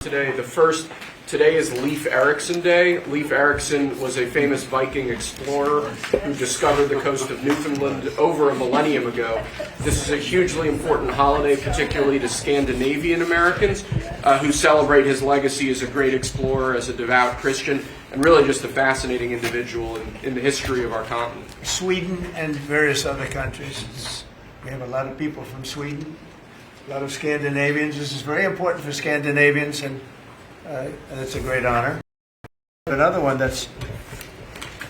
Today is Leif Erikson Day. Leif Erikson was a famous Viking explorer who discovered the coast of Newfoundland over a millennium ago. This is a hugely important holiday, particularly to Scandinavian Americans who celebrate his legacy as a great explorer, as a devout Christian, and really just a fascinating individual in the history of our continent. Sweden and various other countries. We have a lot of people from Sweden, a lot of Scandinavians. This is very important for Scandinavians, and it's a great honor. Another one that's,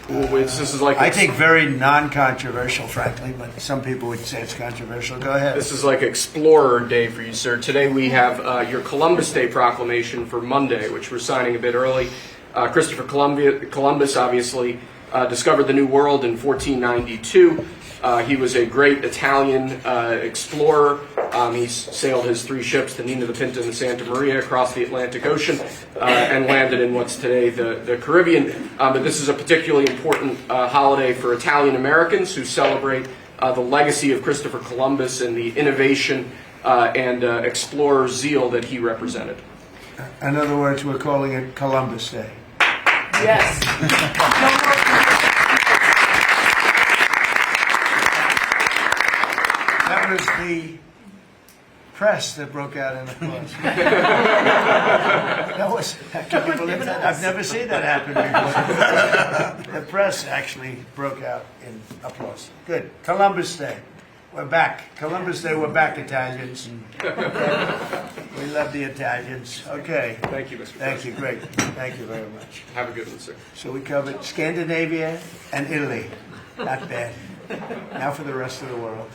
I think, very non-controversial, frankly, but some people would say it's controversial. Go ahead. This is like Explorer Day for you, sir. Today we have your Columbus Day proclamation for Monday, which we're signing a bit early. Christopher Columbus obviously discovered the New World in 1492. He was a great Italian explorer. He sailed his 3 ships, the Nina, the Pinta, and the Santa Maria, across the Atlantic Ocean and landed in what's today the Caribbean. But this is a particularly important holiday for Italian Americans who celebrate the legacy of Christopher Columbus and the innovation and explorer zeal that he represented. In other words, we're calling it Columbus Day. Yes. That was the press that broke out in applause. Can you believe that? I've never seen that happen before. The press actually broke out in applause. Good. Columbus Day. We're back. Columbus Day, we're back, Italians. We love the Italians. Okay. Thank you, Mr. Thank you. Great. Thank you very much. Have a good one, sir. So we covered Scandinavia and Italy. Not bad. Now for the rest of the world.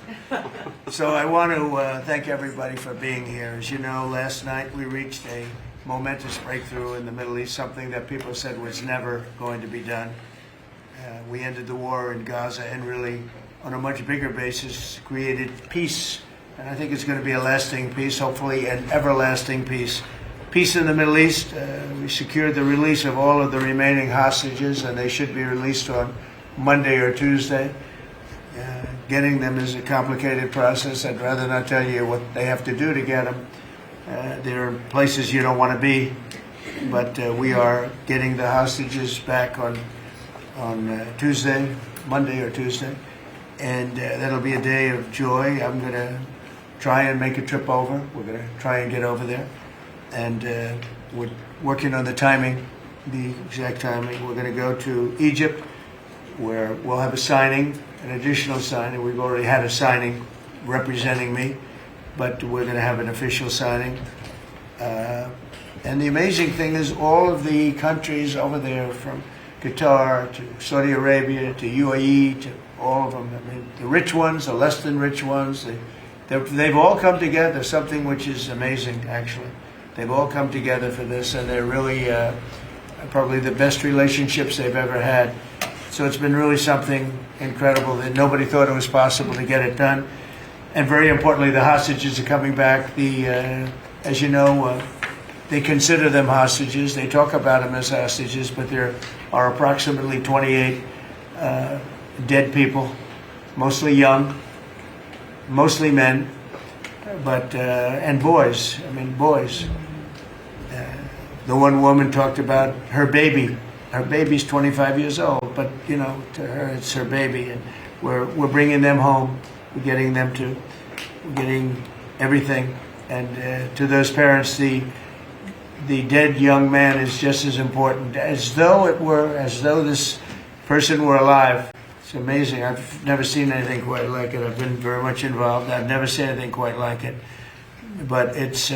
So I want to thank everybody for being here. As you know, last night we reached a momentous breakthrough in the Middle East, something that people said was never going to be done. We ended the war in Gaza and really, on a much bigger basis, created peace. And I think it's going to be a lasting peace, hopefully an everlasting peace. Peace in the Middle East. We secured the release of all of the remaining hostages, and they should be released on Monday or Tuesday. Getting them is a complicated process. I'd rather not tell you what they have to do to get them. There are places you don't want to be, but we are getting the hostages back on Tuesday, Monday or Tuesday, and that'll be a day of joy. I'm going to try and make a trip over. We're going to try and get over there, and we're working on the timing, the exact timing. We're going to go to Egypt, where we'll have a signing, an additional signing. We've already had a signing representing me, but we're going to have an official signing. And the amazing thing is all of the countries over there, from Qatar to Saudi Arabia to UAE to all of them, I mean, the rich ones, the less than rich ones, they've all come together, something which is amazing, actually. They've all come together for this, and they're really probably the best relationships they've ever had. So it's been really something incredible that nobody thought it was possible to get it done. And very importantly, the hostages are coming back. As you know, they consider them hostages. They talk about them as hostages, but there are approximately 28 dead people, mostly young, mostly men, but and boys. I mean, boys. The one woman talked about her baby. Her baby's 25 years old, but you know, to her it's her baby, and we're bringing them home. We're getting everything, and to those parents, the dead young man is just as important as though this person were alive. It's amazing. I've never seen anything quite like it. I've been very much involved. I've never seen anything quite like it. But it's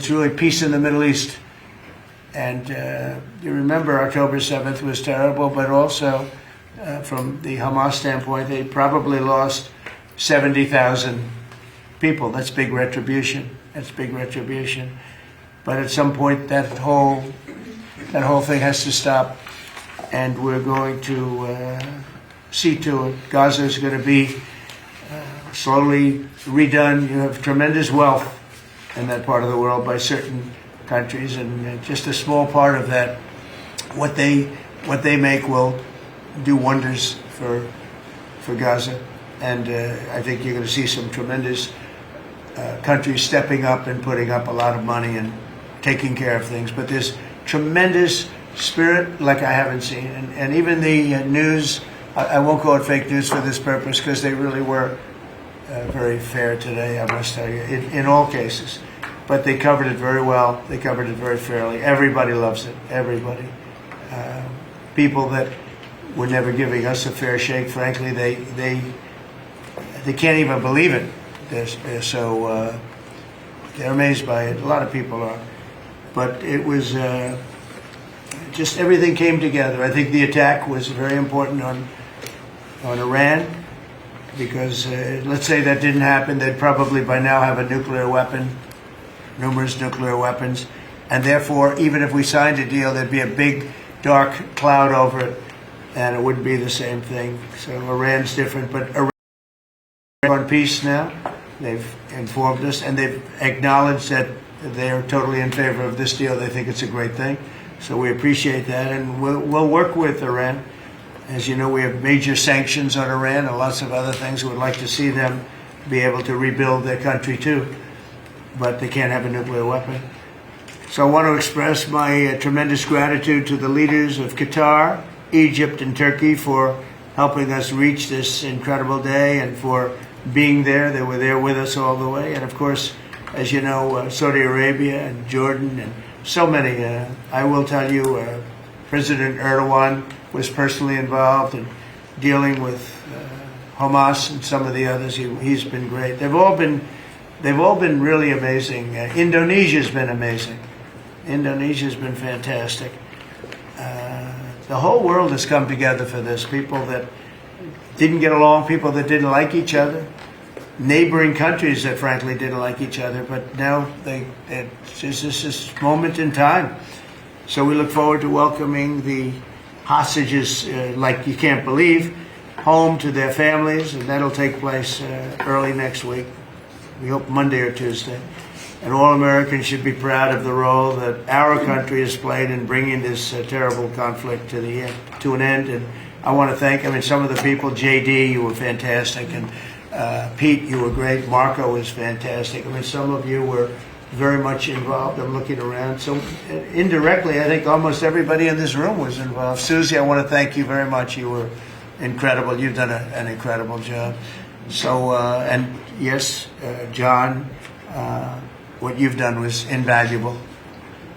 really peace in the Middle East. And you remember October 7th was terrible, but also from the Hamas standpoint, they probably lost 70,000 people. That's big retribution. That's big retribution. But at some point, that whole thing has to stop, and we're going to see to it. Gaza is going to be slowly redone. You have tremendous wealth in that part of the world by certain countries, and just a small part of that, what they make will do wonders for Gaza. And I think you're going to see some tremendous countries stepping up and putting up a lot of money taking care of things. But there's tremendous spirit like I haven't seen. And even the news, I won't call it fake news for this purpose because they really were very fair today, I must tell you, in all cases. But they covered it very well. They covered it very fairly. Everybody loves it. Everybody. People that were never giving us a fair shake, frankly, they can't even believe it. They're so they're amazed by it. A lot of people are. But it was just everything came together. I think the attack was very important on Iran because let's say that didn't happen, they'd probably by now have a nuclear weapon, numerous nuclear weapons, and therefore even if we signed a deal, there'd be a big dark cloud over it, and it wouldn't be the same thing. So Iran's different, but Iran is on peace now. They've informed us, and they've acknowledged that they're totally in favor of this deal. They think it's a great thing. So we appreciate that, and we'll work with Iran. As you know, we have major sanctions on Iran and lots of other things. We would like to see them be able to rebuild their country too, but they can't have a nuclear weapon. So I want to express my tremendous gratitude to the leaders of Qatar, Egypt, and Turkey for helping us reach this incredible day and for being there. They were there with us all the way. And of course, as you know, Saudi Arabia and Jordan and so many. I will tell you, President Erdogan was personally involved in dealing with Hamas and some of the others. He's been great. They've all been really amazing. Indonesia's been amazing. Indonesia's been fantastic. The whole world has come together for this. People that didn't get along, people that didn't like each other, neighboring countries that frankly didn't like each other, but now it's just this moment in time. So we look forward to welcoming the hostages like you can't believe home to their families, and that'll take place early next week. We hope Monday or Tuesday. And all Americans should be proud of the role that our country has played in bringing this terrible conflict to an end. And I want to thank, some of the people, JD, you were fantastic, and Pete, you were great. Marco was fantastic. Some of you were very much involved. I'm looking around. So indirectly, I think almost everybody in this room was involved. Susie, I want to thank you very much. You were incredible. You've done an incredible job. So, and yes, John, what you've done was invaluable.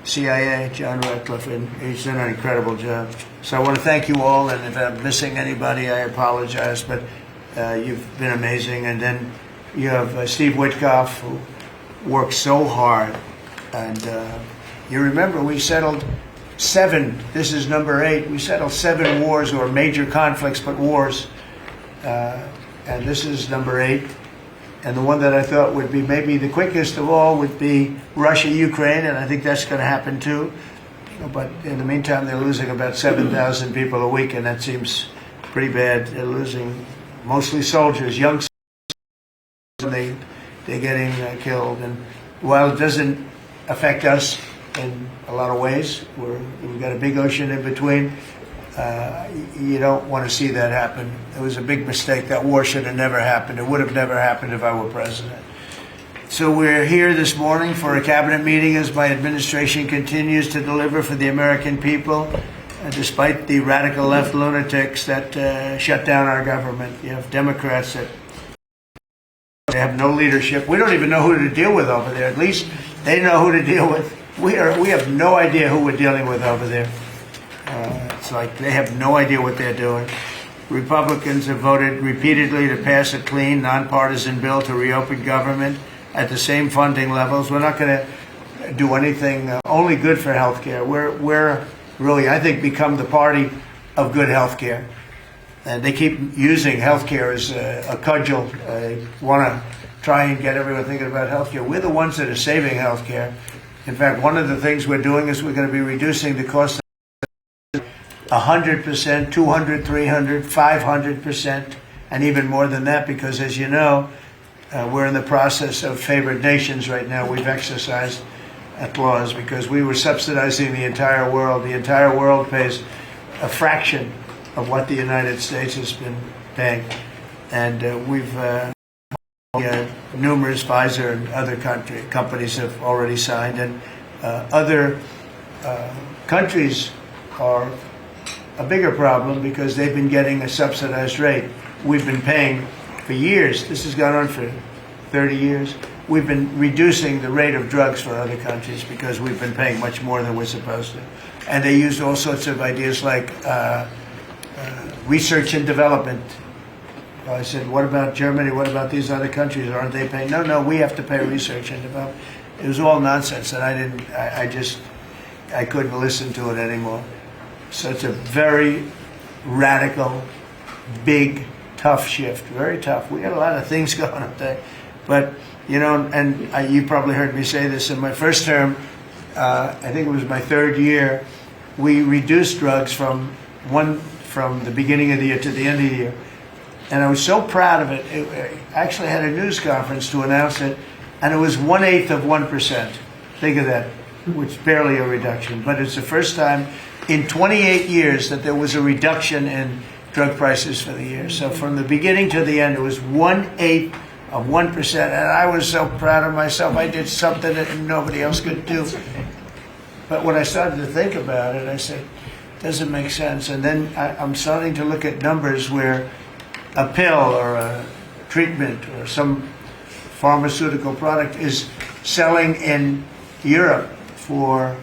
CIA, John Ratcliffe, and he's done an incredible job. So I want to thank you all, and if I'm missing anybody, I apologize, but you've been amazing. And then you have Steve Witkoff, who worked so hard. And you remember we settled 7, this is number 8, we settled 7 wars or major conflicts, but wars. And this is number 8. And the one that I thought would be maybe the quickest of all would be Russia-Ukraine, and I think that's going to happen too. But in the meantime, they're losing about 7,000 people a week, and that seems pretty bad. They're losing mostly soldiers, young soldiers, and they're getting killed. And while it doesn't affect us in a lot of ways, we've got a big ocean in between, you don't want to see that happen. It was a big mistake. That war should have never happened. It would have never happened if I were president. So we're here this morning for a cabinet meeting as my administration continues to deliver for the American people, despite the radical left lunatics that shut down our government. You have Democrats that they have no leadership. We don't even know who to deal with over there. At least they know who to deal with. We have no idea who we're dealing with over there. It's like they have no idea what they're doing. Republicans have voted repeatedly to pass a clean, nonpartisan bill to reopen government at the same funding levels. We're not going to do anything only good for health care. We're really, I think, become the party of good health care. And they keep using health care as a cudgel. They want to try and get everyone thinking about health care. We're the ones that are saving health care. In fact, one of the things we're doing is we're going to be reducing the cost 100%, 200, 300, 500%, and even more than that, because as you know, we're in the process of favored nations right now. We've exercised that clause because we were subsidizing the entire world. The entire world pays a fraction of what the United States has been paying. And we've numerous Pfizer and other companies have already signed, and Other countries are a bigger problem because they've been getting a subsidized rate. We've been paying for years. This has gone on for 30 years. We've been reducing the rate of drugs for other countries because we've been paying much more than we're supposed to. And they used all sorts of ideas like research and development. I said, what about Germany? What about these other countries? Aren't they paying? No, we have to pay research and development. It was all nonsense, and I couldn't listen to it anymore. So it's a very radical, big, tough shift. Very tough. We got a lot of things going up there. But, you know, and you probably heard me say this in my first term, I think it was my third year, we reduced drugs from the beginning of the year to the end of the year. And I was so proud of it. I actually had a news conference to announce it, and it was 1/8 of 1%. Think of that, which is barely a reduction. But it's the first time in 28 years that there was a reduction in drug prices for the year. So from the beginning to the end, it was 1/8 of 1%. And I was so proud of myself. I did something that nobody else could do. But when I started to think about it, I said, doesn't make sense. And then I'm starting to look at numbers where a pill or a treatment or some pharmaceutical product is selling in Europe for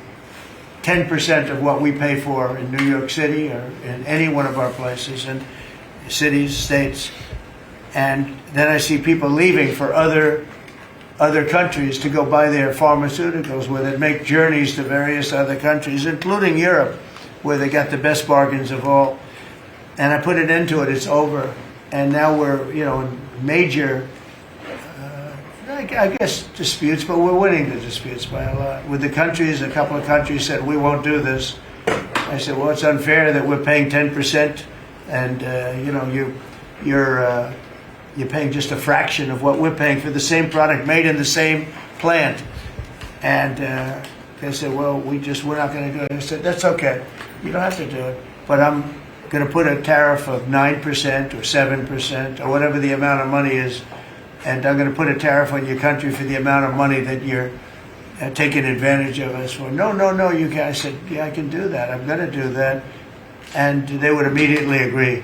10% of what we pay for in New York City or in any one of our places and cities, states. And then I see people leaving for other countries to go buy their pharmaceuticals, where they make journeys to various other countries, including Europe, where they got the best bargains of all. And I put an end to it. It's over. And now we're, in major, I guess, disputes, but we're winning the disputes by a lot. With the countries, a couple of countries said, we won't do this. I said, well, it's unfair that we're paying 10%, and, you're paying just a fraction of what we're paying for the same product made in the same plant. And they said, well, we're not going to do it. I said, that's okay. You don't have to do it. But I'm going to put a tariff of 9% or 7% or whatever the amount of money is, and I'm going to put a tariff on your country for the amount of money that you're taking advantage of us for. No, you can't. I said, yeah, I can do that. I'm going to do that. And they would immediately agree.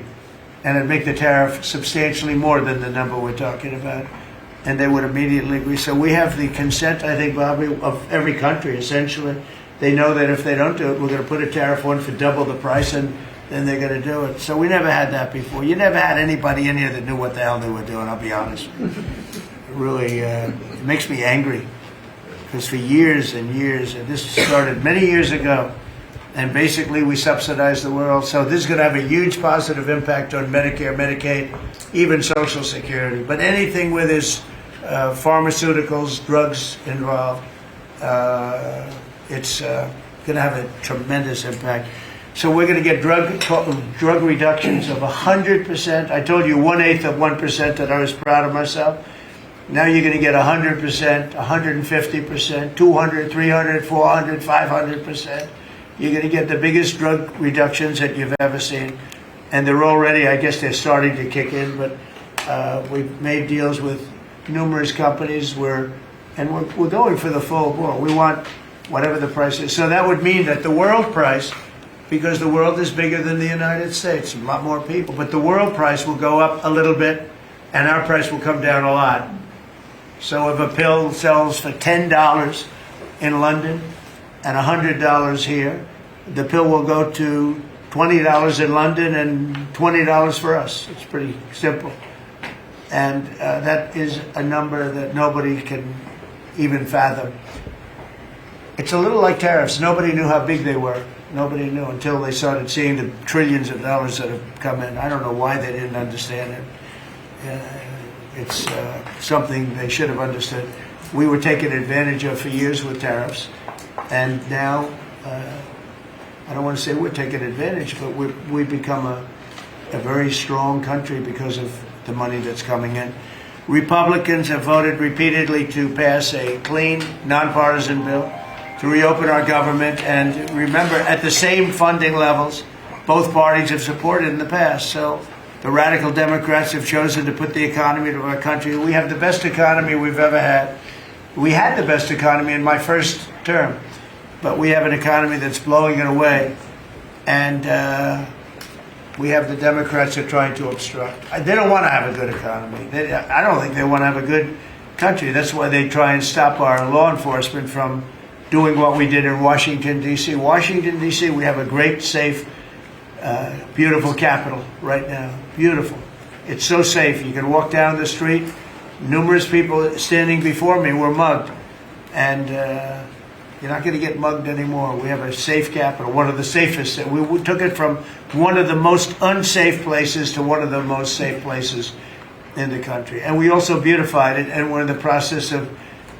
And it'd make the tariff substantially more than the number we're talking about. And they would immediately agree. So we have the consent, I think, Bobby, of every country, essentially. They know that if they don't do it, we're going to put a tariff on for double the price, and then they're going to do it. So we never had that before. You never had anybody in here that knew what the hell they were doing, I'll be honest. It really it makes me angry. Because for years and years, and this started many years ago, and basically we subsidize the world. So this is going to have a huge positive impact on Medicare, Medicaid, even Social Security. But anything where there's pharmaceuticals, drugs involved, it's going to have a tremendous impact. So we're going to get drug reductions of 100%. I told you 1/8 of 1% that I was proud of myself. Now you're going to get 100%, 150%, 200, 300, 400, 500%. You're going to get the biggest drug reductions that you've ever seen. And they're already, I guess they're starting to kick in, but we've made deals with numerous companies we're going for the full board. We want whatever the price is. So that would mean that the world price, because the world is bigger than the United States, a lot more people, but the world price will go up a little bit and our price will come down a lot. So if a pill sells for $10 in London and $100 here, the pill will go to $20 in London and $20 for us. It's pretty simple. And that is a number that nobody can even fathom. It's a little like tariffs. Nobody knew how big they were. Nobody knew until they started seeing the trillions of dollars that have come in. I don't know why they didn't understand it. It's something they should have understood. We were taken advantage of for years with tariffs, and now I don't want to say we're taking advantage, but we've become a very strong country because of the money that's coming in. Republicans have voted repeatedly to pass a clean, nonpartisan bill to reopen our government, and remember, at the same funding levels both parties have supported in the past. So the radical Democrats have chosen to put the economy of our country. We have the best economy we've ever had. We had the best economy in my first term. but we have an economy that's blowing it away, and we have the Democrats that are trying to obstruct. They don't want to have a good economy. I don't think they want to have a good country. That's why they try and stop our law enforcement from doing what we did in Washington, D.C. Washington, D.C., we have a great, safe, beautiful capital right now. Beautiful. It's so safe. You can walk down the street. Numerous people standing before me were mugged. And you're not going to get mugged anymore. We have a safe capital, one of the safest. We took it from one of the most unsafe places to one of the most safe places in the country. And we also beautified it, and we're in the process of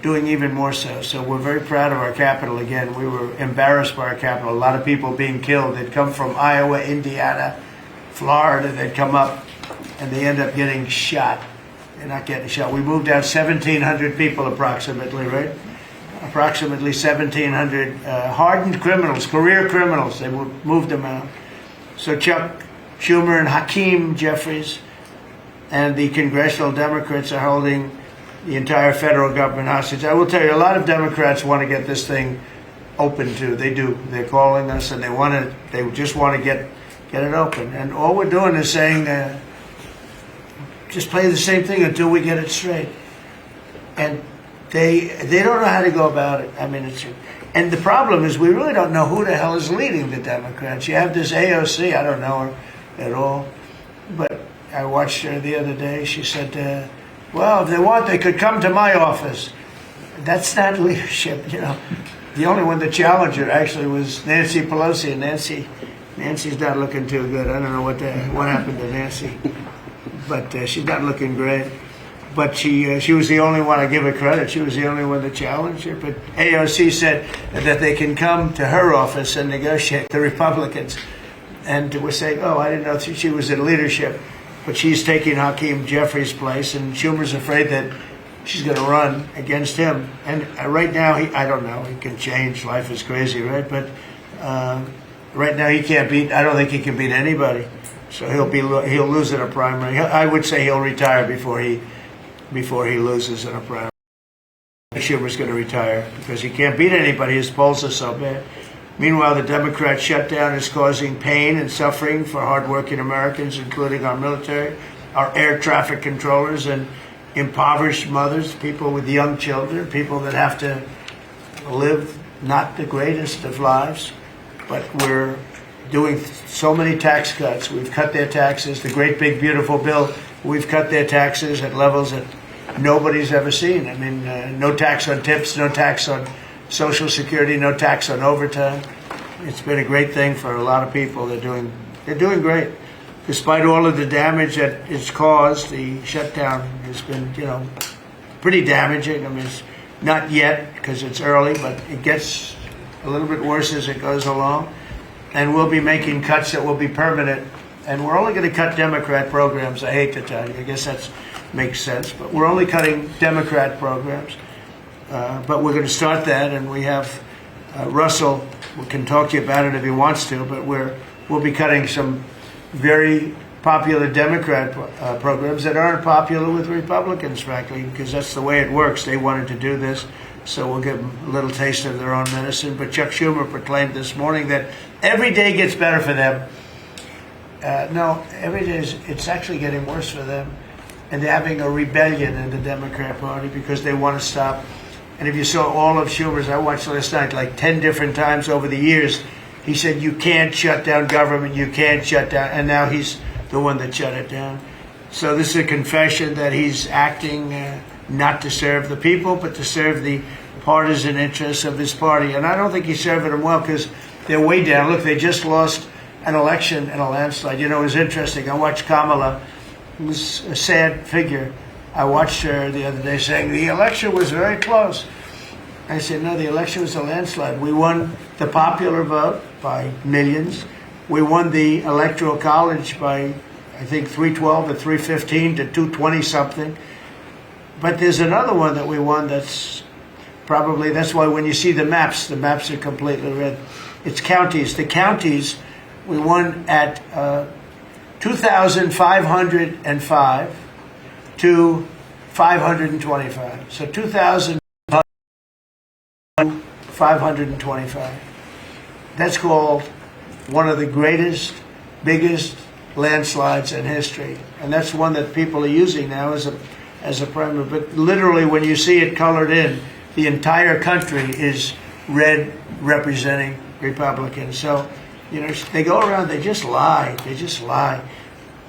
doing even more so. So we're very proud of our capital. Again, we were embarrassed by our capital. A lot of people being killed. They'd come from Iowa, Indiana, Florida. They'd come up, and they end up getting shot. They're not getting shot. We moved out 1,700 people approximately, right? Approximately 1,700 hardened criminals, career criminals. They moved them out. So Chuck Schumer and Hakeem Jeffries and the congressional Democrats are holding the entire federal government hostage. I will tell you, a lot of Democrats want to get this thing open too. They do. They're calling us, and they just want to get it open. And all we're doing is saying, just play the same thing until we get it straight. And they don't know how to go about it. I mean, and the problem is we really don't know who the hell is leading the Democrats. You have this AOC. I don't know her at all, but I watched her the other day. She said, well, if they want, they could come to my office. That's not leadership, you know. The only one that challenged her actually was Nancy Pelosi, and Nancy's not looking too good. I don't know what happened to Nancy, but she's not looking great. But she was the only one. I give her credit. She was the only one that challenged her. But AOC said that they can come to her office and negotiate, the Republicans. And we're saying, oh, I didn't know she was in leadership. But she's taking Hakeem Jeffries' place, and Schumer's afraid that she's going to run against him. And right now, I don't know. He can change. Life is crazy, right? But right now, he can't beat. I don't think he can beat anybody. So he'll lose in a primary. I would say he'll retire before he loses in a primary. Schumer's going to retire because he can't beat anybody. His polls are so bad. Meanwhile, the Democrat shutdown is causing pain and suffering for hardworking Americans, including our military, our air traffic controllers, and impoverished mothers, people with young children, people that have to live not the greatest of lives. But we're doing so many tax cuts. We've cut their taxes. The great big beautiful bill, we've cut their taxes at levels that nobody's ever seen. I mean, no tax on tips, no tax on Social Security, no tax on overtime. It's been a great thing for a lot of people. They're doing great. Despite all of the damage that it's caused, the shutdown has been, pretty damaging. I mean, it's not yet because it's early, but it gets a little bit worse as it goes along. And we'll be making cuts that will be permanent. And we're only going to cut Democrat programs. I hate to tell you. I guess that makes sense. But we're only cutting Democrat programs. But we're going to start that, and we have Russell. We can talk to you about it if he wants to, but we'll be cutting some very popular Democrat programs that aren't popular with Republicans, frankly, because that's the way it works. They wanted to do this, so we'll give them a little taste of their own medicine. But Chuck Schumer proclaimed this morning that every day gets better for them. No, every day it's actually getting worse for them. And they're having a rebellion in the Democrat Party because they want to stop. And if you saw all of Schumer's, I watched last night like 10 different times over the years, he said, you can't shut down government, you can't shut down. And now he's the one that shut it down. So this is a confession that he's acting not to serve the people, but to serve the partisan interests of his party. And I don't think he's serving them well because they're way down. Look, they just lost an election in a landslide. It was interesting. I watched Kamala, who's a sad figure. I watched her the other day saying the election was very close. I said, no, the election was a landslide. We won the popular vote by millions. We won the Electoral College by, I think, 312 or 315 to 220 something. But there's another one that we won that's why when you see the maps are completely red. It's counties. The counties, we won at 2,505 to 525. So 2,000 525. That's called one of the greatest, biggest landslides in history. And that's one that people are using now as a primer. But literally, when you see it colored in, the entire country is red, representing Republicans. So, you know, they go around, they just lie. They just lie.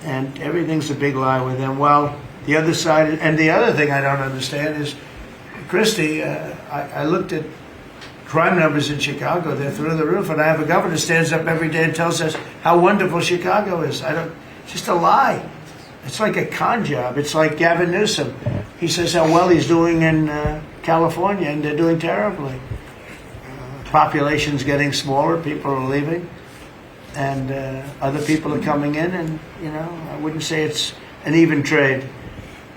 And everything's a big lie with them. Well, the other side, and the other thing I don't understand is, Christie, I looked at crime numbers in Chicago. They're through the roof. And I have a governor who stands up every day and tells us how wonderful Chicago is. It's just a lie. It's like a con job. It's like Gavin Newsom. He says how well he's doing in California, and they're doing terribly. Population's getting smaller. People are leaving. And other people are coming in. And, you know, I wouldn't say it's an even trade.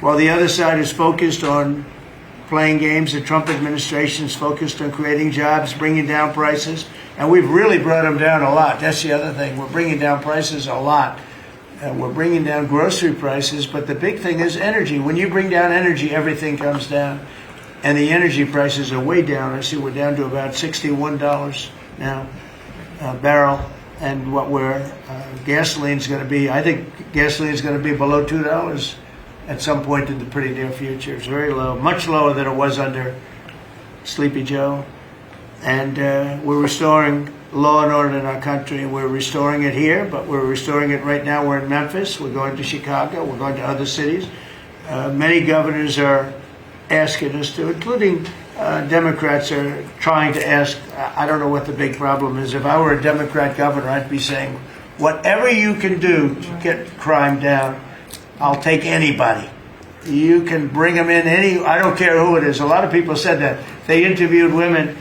While the other side is focused on playing games, the Trump administration is focused on creating jobs, bringing down prices, and we've really brought them down a lot. That's the other thing. We're bringing down prices a lot. We're bringing down grocery prices, but the big thing is energy. When you bring down energy, everything comes down, and the energy prices are way down. I see we're down to about $61 now a barrel, and what gasoline's going to be, I think gasoline's going to be below $2 at some point in the pretty near future. It's very low, much lower than it was under Sleepy Joe. And we're restoring law and order in our country. We're restoring it here, but we're restoring it right now. We're in Memphis. We're going to Chicago. We're going to other cities. Many governors are asking us to, including Democrats are trying to ask. I don't know what the big problem is. If I were a Democrat governor, I'd be saying, whatever you can do to get crime down, I'll take anybody. You can bring them in I don't care who it is. A lot of people said that. They interviewed women,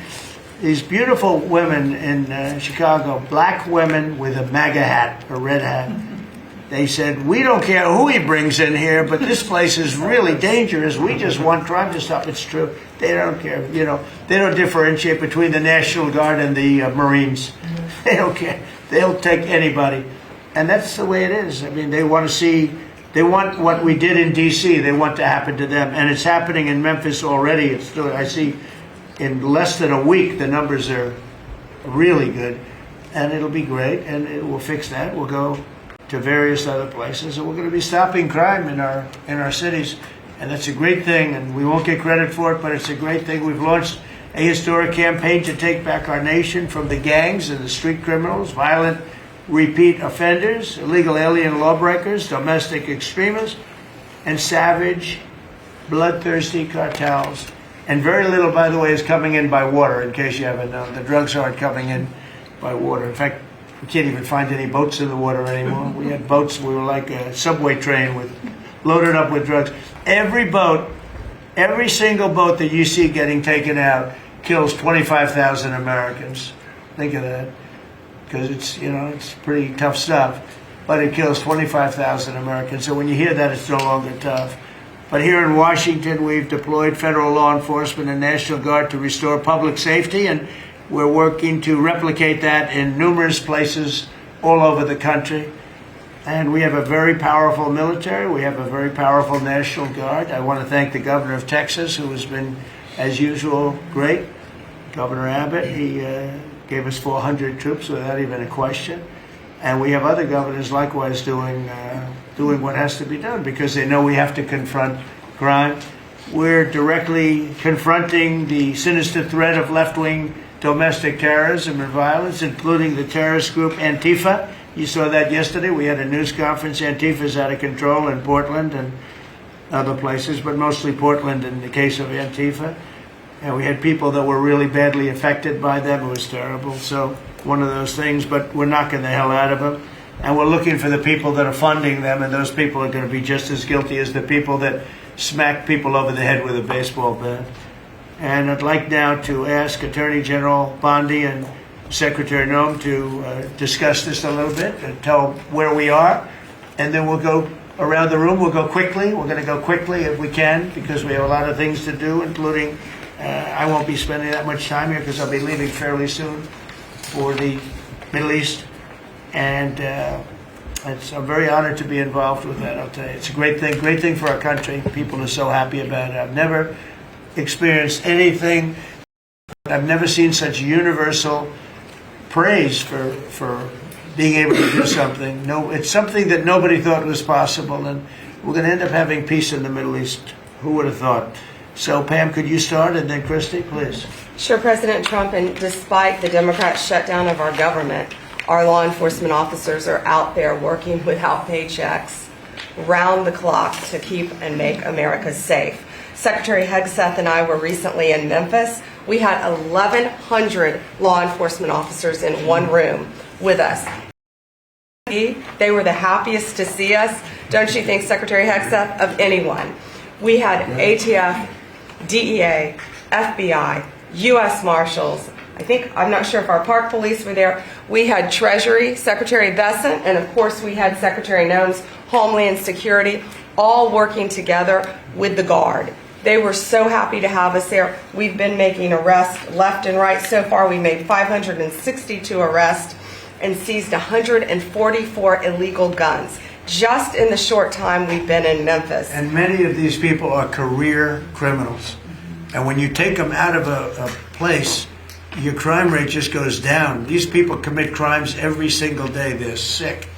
these beautiful women in Chicago, black women with a MAGA hat, a red hat. They said, we don't care who he brings in here, but this place is really dangerous. We just want crime to stop. It's true. They don't care. You know, they don't differentiate between the National Guard and the Marines. They don't care. They'll take anybody. And that's the way it is. I mean, they want to see... They want what we did in D.C. They want to happen to them, and it's happening in Memphis already. I see in less than a week the numbers are really good, and it'll be great, and we'll fix that. We'll go to various other places, and we're going to be stopping crime in our cities, and that's a great thing. And we won't get credit for it, but it's a great thing. We've launched a historic campaign to take back our nation from the gangs and the street criminals, violent repeat offenders, illegal alien lawbreakers, domestic extremists, and savage, bloodthirsty cartels. And very little, by the way, is coming in by water, in case you haven't known. The drugs aren't coming in by water. In fact, we can't even find any boats in the water anymore. We had boats, we were like a subway train loaded up with drugs. Every single boat that you see getting taken out kills 25,000 Americans. Think of that. Because it's pretty tough stuff, but it kills 25,000 Americans. So when you hear that, it's no longer tough. But here in Washington, we've deployed federal law enforcement and National Guard to restore public safety, and we're working to replicate that in numerous places all over the country. And we have a very powerful military. We have a very powerful National Guard. I want to thank the governor of Texas, who has been, as usual, great. Governor Abbott, he gave us 400 troops without even a question. And we have other governors likewise doing what has to be done because they know we have to confront crime. We're directly confronting the sinister threat of left-wing domestic terrorism and violence, including the terrorist group Antifa. You saw that yesterday. We had a news conference. Antifa's out of control in Portland and other places, but mostly Portland in the case of Antifa. And we had people that were really badly affected by them. It was terrible. So one of those things, but we're knocking the hell out of them. And we're looking for the people that are funding them, and those people are going to be just as guilty as the people that smack people over the head with a baseball bat. And I'd like now to ask Attorney General Bondi and Secretary Noem to discuss this a little bit and tell where we are. And then we'll go around the room. We'll go quickly. We're going to go quickly if we can because we have a lot of things to do, including I won't be spending that much time here because I'll be leaving fairly soon for the Middle East. And I'm very honored to be involved with that, I'll tell you. It's a great thing for our country. People are so happy about it. I've never experienced anything I've never seen such universal praise for being able to do something. No, it's something that nobody thought was possible, and we're going to end up having peace in the Middle East. Who would have thought? So, Pam, could you start, and then Christy, please. Sure, President Trump, and despite the Democrats' shutdown of our government, our law enforcement officers are out there working without paychecks, round the clock, to keep and make America safe. Secretary Hegseth and I were recently in Memphis. We had 1,100 law enforcement officers in one room with us. They were the happiest to see us, don't you think, Secretary Hegseth, of anyone. We had ATF, DEA, FBI, U.S. Marshals. I'm not sure if our park police were there. We had Treasury, Secretary Bessent, and of course we had Secretary Noem's Homeland Security, all working together with the Guard. They were so happy to have us there. We've been making arrests left and right. So far, we made 562 arrests and seized 144 illegal guns just in the short time we've been in Memphis. And many of these people are career criminals. And when you take them out of a place, your crime rate just goes down. These people commit crimes every single day. They're sick.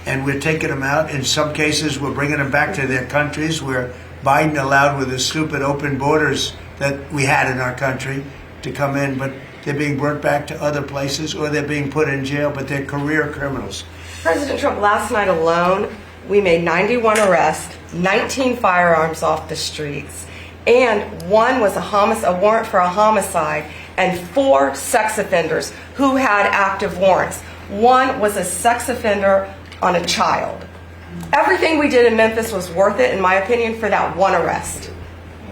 And we're taking them out. In some cases, we're bringing them back to their countries where Biden allowed, with the stupid open borders that we had in our country, to come in. But they're being brought back to other places, or they're being put in jail, but they're career criminals. President Trump, last night alone, we made 91 arrests, 19 firearms off the streets, and one was a warrant for a homicide, and 4 sex offenders who had active warrants. One was a sex offender on a child. Everything we did in Memphis was worth it, in my opinion, for that one arrest.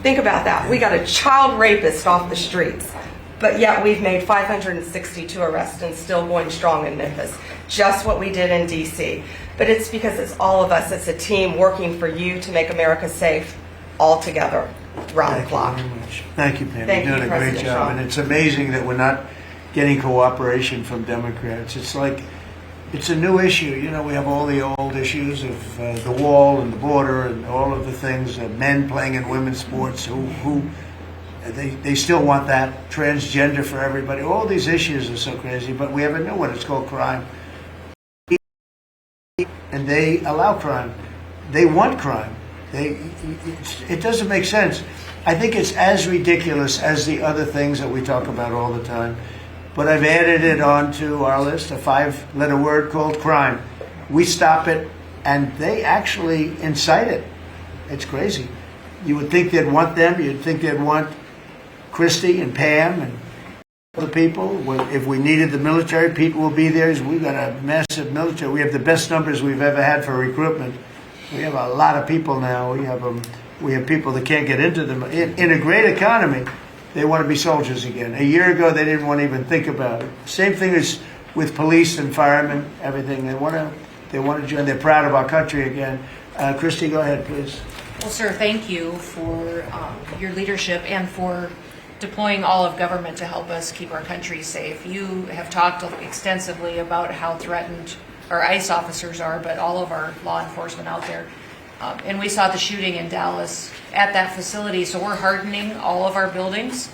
Think about that. We got a child rapist off the streets, but yet we've made 562 arrests and still going strong in Memphis. Just what we did in D.C. But it's because it's all of us. It's a team working for you to make America safe, all together, round the clock. Thank you very much. Thank you, Pam. Thank You're you, doing a great President job. Trump. And it's amazing that we're not getting cooperation from Democrats. It's like, it's a new issue. You know, we have all the old issues of the wall and the border and all of the things, men playing in women's sports they still want that, transgender for everybody. All these issues are so crazy, but we have a new one. It's called crime. And they allow crime. They want crime. It doesn't make sense. I think it's as ridiculous as the other things that we talk about all the time. But I've added it onto our list, a 5-letter word called crime. We stop it, and they actually incite it. It's crazy. You would think they'd want them. You'd think they'd want Christy and Pam and other people. If we needed the military, Pete will be there. We've got a massive military. We have the best numbers we've ever had for recruitment. We have a lot of people now. We have people that can't get into them. In a great economy, they want to be soldiers again. A year ago, they didn't want to even think about it. Same thing as with police and firemen, everything. They want to join. They're proud of our country again. Christy, go ahead, please. Well, sir, thank you for your leadership and for deploying all of government to help us keep our country safe. You have talked extensively about how threatened our ICE officers are, but all of our law enforcement out there. And we saw the shooting in Dallas at that facility, so we're hardening all of our buildings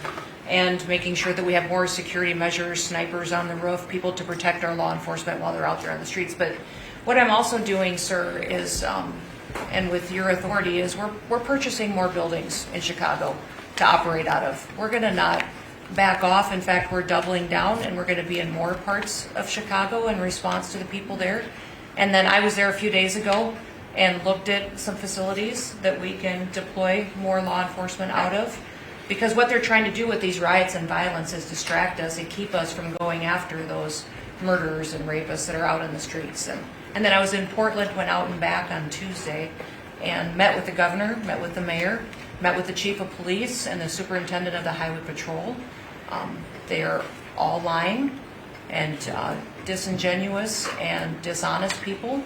and making sure that we have more security measures, snipers on the roof, people to protect our law enforcement while they're out there on the streets. But what I'm also doing, sir, is, and with your authority, is we're purchasing more buildings in Chicago to operate out of. We're going to not back off. In fact, we're doubling down, and we're going to be in more parts of Chicago in response to the people there. And then I was there a few days ago and looked at some facilities that we can deploy more law enforcement out of, because what they're trying to do with these riots and violence is distract us and keep us from going after those murderers and rapists that are out in the streets. And then I was in Portland, went out and back on Tuesday, and met with the governor, met with the mayor, met with the chief of police and the superintendent of the highway patrol. They are all lying and disingenuous and dishonest people,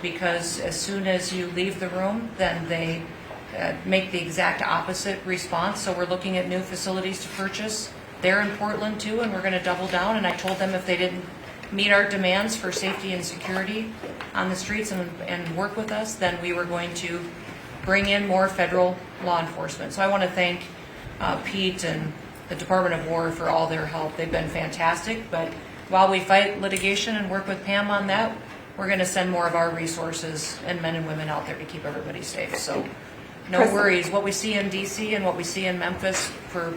because as soon as you leave the room, then they make the exact opposite response. So we're looking at new facilities to purchase. They're in Portland too, and we're going to double down. And I told them if they didn't meet our demands for safety and security on the streets and work with us, then we were going to bring in more federal law enforcement. So I want to thank Pete and the Department of War for all their help. They've been fantastic, but while we fight litigation and work with Pam on that, we're going to send more of our resources and men and women out there to keep everybody safe. So no worries. What we see in D.C. and what we see in Memphis for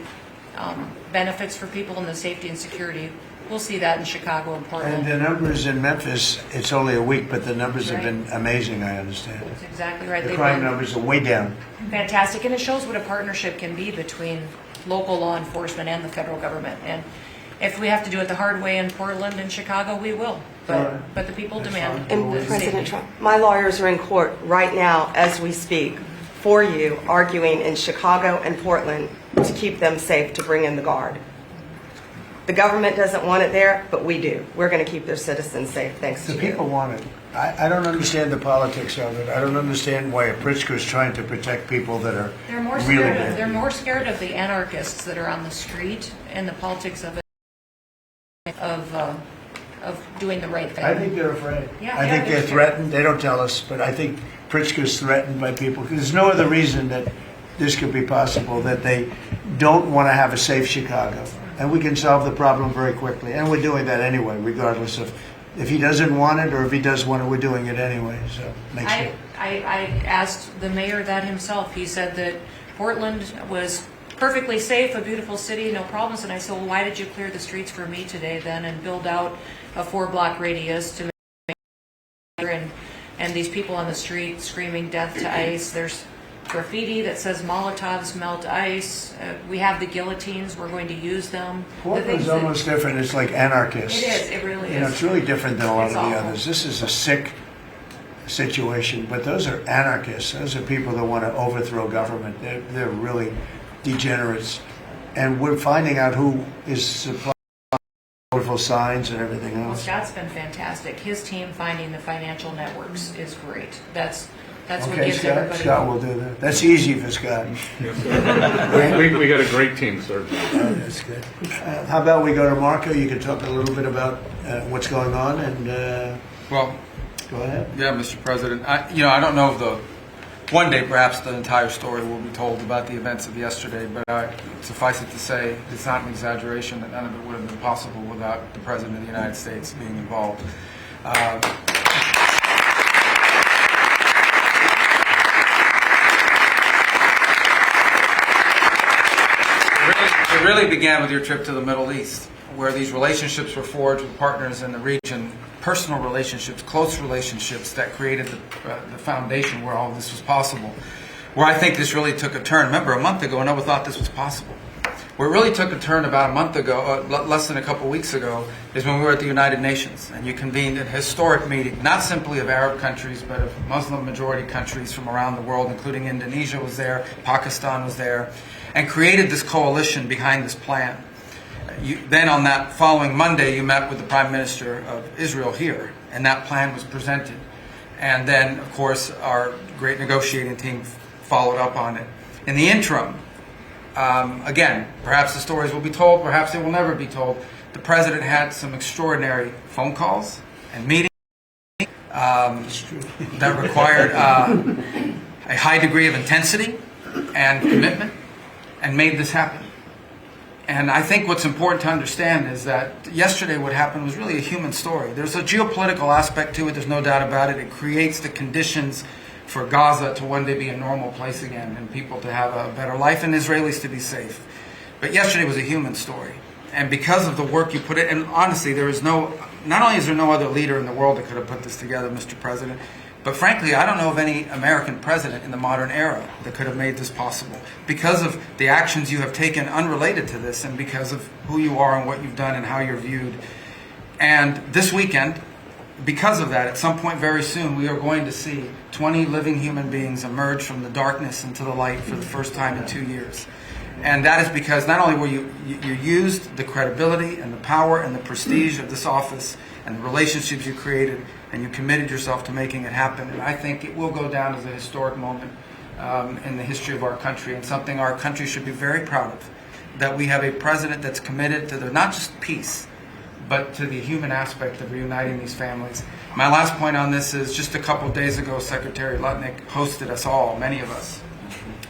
benefits for people in the safety and security, we'll see that in Chicago and Portland. And the numbers in Memphis, it's only a week, but the numbers have Right. been amazing, I understand. That's exactly right. The They've crime been numbers are way down. fantastic, and it shows what a partnership can be between local law enforcement and the federal government. And if we have to do it the hard way in Portland and Chicago, we will. But the people demand And the President safety. Trump, my lawyers are in court right now as we speak for you, arguing in Chicago and Portland to keep them safe, to bring in the Guard. The government doesn't want it there, but we do. We're going to keep their citizens safe, thanks to The you. people want it. I don't understand the politics of it. I don't understand why a Pritzker is trying to protect people that are They're more really scared. bad. They're more scared of the anarchists that are on the street and the politics of it, of doing the right thing. I think they're afraid. Yeah, I yeah, think they're they're scared. threatened. They don't tell us, but I think Pritzker's threatened by people. There's no other reason that this could be possible, that they don't want to have a safe Chicago. And we can solve the problem very quickly. And we're doing that anyway, regardless of if he doesn't want it or if he does want it, we're doing it anyway. So make sure. I asked the mayor that himself. He said that Portland was perfectly safe, a beautiful city, no problems. And I said, well, why did you clear the streets for me today then and build out a 4-block radius to make sure and these people on the street screaming death to ICE. There's graffiti that says Molotovs melt ice. We have the guillotines. We're going to use them. Portland's almost different. It's like anarchists. It is. It really You know, is. it's really different than a lot It's of the awful. others. This is a sick situation, but those are anarchists. Those are people that want to overthrow government. They're really degenerates. And we're finding out who is supplying powerful signs and everything Well, else. Scott's been fantastic. His team finding the financial networks is great. That's what Okay, gives Scott. everybody. Scott will do that. That's easy for Scott. We got a great team, sir. Oh, that's good. How about we go to Marco? You can talk a little bit about what's going on, and Well, go ahead. yeah, Mr. President. I don't know if one day perhaps the entire story will be told about the events of yesterday, but suffice it to say, it's not an exaggeration that none of it would have been possible without the President of the United States being involved. It really began with your trip to the Middle East, where these relationships were forged with partners in the region, personal relationships, close relationships that created the foundation where all of this was possible. Where I think this really took a turn. Remember, a month ago, no one thought this was possible. Where it really took a turn about a month ago, less than a couple weeks ago, is when we were at the United Nations and you convened a historic meeting, not simply of Arab countries, but of Muslim majority countries from around the world, including Indonesia was there, Pakistan was there, and created this coalition behind this plan. Then on that following Monday, you met with the Prime Minister of Israel here, and that plan was presented. And then, of course, our great negotiating team followed up on it. In the interim, again, perhaps the stories will be told, perhaps they will never be told. The President had some extraordinary phone calls and meetings that required a high degree of intensity and commitment, and made this happen. And I think what's important to understand is that yesterday what happened was really a human story. There's a geopolitical aspect to it, there's no doubt about it. It creates the conditions for Gaza to one day be a normal place again and people to have a better life and Israelis to be safe. But yesterday was a human story. And because of the work you put in, and honestly, not only is there no other leader in the world that could have put this together, Mr. President, but frankly, I don't know of any American president in the modern era that could have made this possible. Because of the actions you have taken unrelated to this and because of who you are and what you've done and how you're viewed. And this weekend, because of that, at some point very soon, we are going to see 20 living human beings emerge from the darkness into the light for the first time in 2 years. And that is because not only were you used the credibility and the power and the prestige of this office and the relationships you created, and you committed yourself to making it happen. And I think it will go down as a historic moment in the history of our country, and something our country should be very proud of, that we have a president that's committed to not just peace, but to the human aspect of reuniting these families. My last point on this is just a couple of days ago, Secretary Lutnick hosted us all, many of us,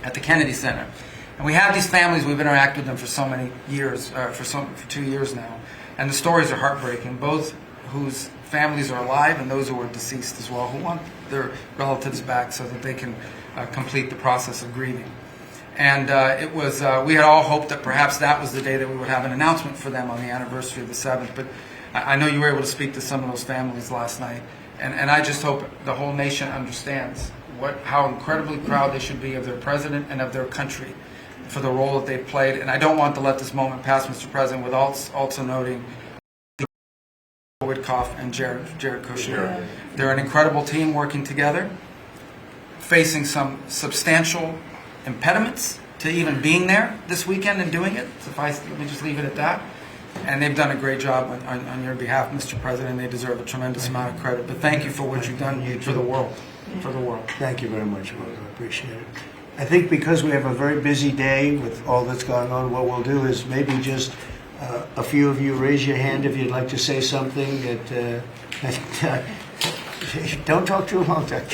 at the Kennedy Center. And we have these families, we've interacted with them for so many years, for 2 years now. And the stories are heartbreaking, both whose families are alive and those who are deceased as well, who want their relatives back so that they can complete the process of grieving. And it was, we had all hoped that perhaps that was the day that we would have an announcement for them on the anniversary of the 7th. But I know you were able to speak to some of those families last night. And I just hope the whole nation understands how incredibly proud they should be of their president and of their country for the role that they've played. And I don't want to let this moment pass, Mr. President, without also noting Witkoff and Jared Kushner. They're an incredible team working together, facing some substantial impediments to even being there this weekend and doing it. Let me just leave it at that. And they've done a great job on your behalf, Mr. President. They deserve a tremendous amount of credit. But thank you for what you've done for the world. For the world. Thank you very much, Walter. I appreciate it. I think because we have a very busy day with all that's going on, what we'll do is maybe just a few of you raise your hand if you'd like to say something that don't talk too long, Doug.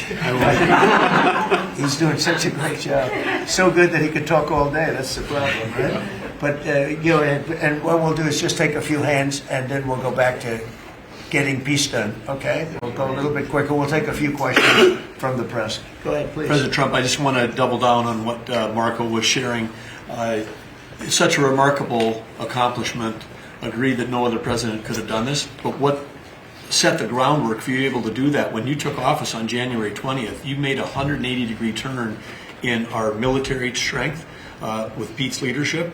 He's doing such a great job. So good that he could talk all day. That's the problem, right? But and what we'll do is just take a few hands, and then we'll go back to getting peace done. Okay? We'll go a little bit quicker. We'll take a few questions from the press. Go ahead, please. President Trump, I just want to double down on what Marco was sharing. It's such a remarkable accomplishment. Agree that no other president could have done this, but what set the groundwork for you able to do that? When you took office on January 20th, you made a 180-degree turn in our military strength with Pete's leadership.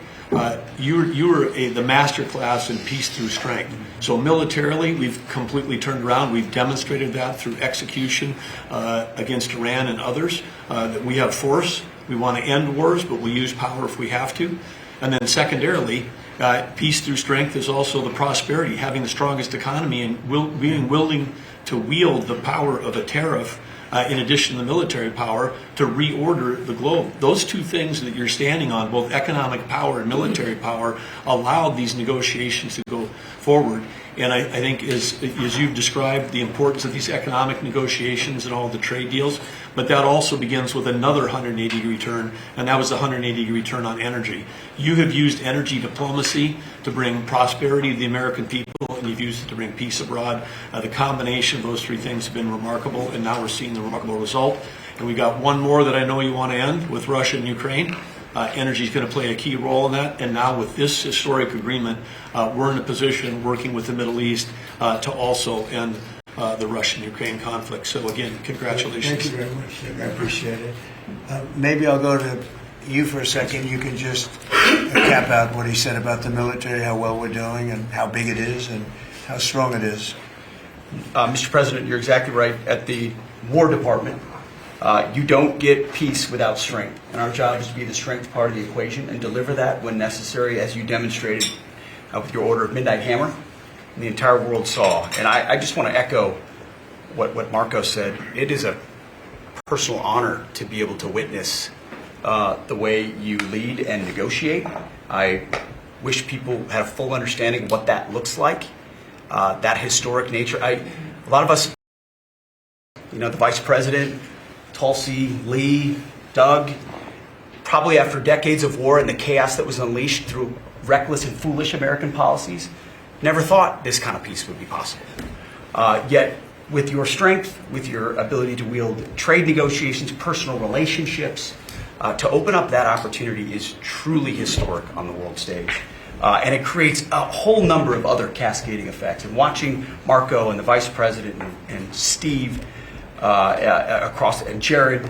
You were the master class in peace through strength. So militarily, we've completely turned around. We've demonstrated that through execution against Iran and others, that we have force. We want to end wars, but we use power if we have to. And then secondarily, peace through strength is also the prosperity, having the strongest economy and being willing to wield the power of a tariff in addition to the military power to reorder the globe. Those two things that you're standing on, both economic power and military power, allowed these negotiations to go forward. And I think as you've described the importance of these economic negotiations and all the trade deals, but that also begins with another 180-degree turn, and that was the 180-degree turn on energy. You have used energy diplomacy to bring prosperity to the American people, and you've used it to bring peace abroad. The combination of those three things have been remarkable, and now we're seeing the remarkable result. And we got one more that I know you want to end with Russia and Ukraine. Energy is going to play a key role in that. And now with this historic agreement, we're in a position working with the Middle East to also end the Russian-Ukraine conflict. So again, congratulations. Thank you very much, Doug. I appreciate it. Maybe I'll go to you for a second. You can just cap out what he said about the military, how well we're doing, and how big it is, and how strong it is. Mr. President, you're exactly right. At the War Department, you don't get peace without strength. And our job is to be the strength part of the equation and deliver that when necessary, as you demonstrated with your order of Midnight Hammer. And the entire world saw. And I just want to echo what Marco said. It is a personal honor to be able to witness the way you lead and negotiate. I wish people had a full understanding of what that looks like, that historic nature. A lot of us, the Vice President, Tulsi, Lee, Doug, probably after decades of war and the chaos that was unleashed through reckless and foolish American policies, never thought this kind of peace would be possible. Yet, with your strength, with your ability to wield trade negotiations, personal relationships, to open up that opportunity is truly historic on the world stage. And it creates a whole number of other cascading effects. And watching Marco and the Vice President and Steve and Jared,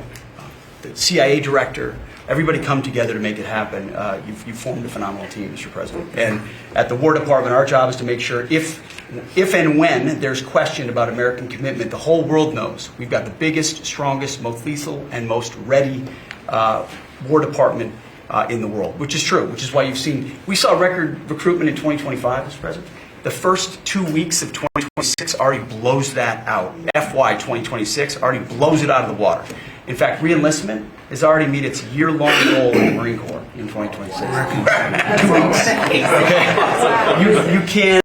the CIA director, everybody come together to make it happen. You've formed a phenomenal team, Mr. President. And at the War Department, our job is to make sure if and when there's question about American commitment, the whole world knows we've got the biggest, strongest, most lethal, and most ready War Department in the world, which is true, which is why we saw record recruitment in 2025, Mr. President. The first 2 weeks of 2026 already blows that out. FY 2026 already blows it out of the water. In fact, re-enlistment has already met its year-long goal in the Marine Corps in 2026. 2 weeks. Okay. You can't.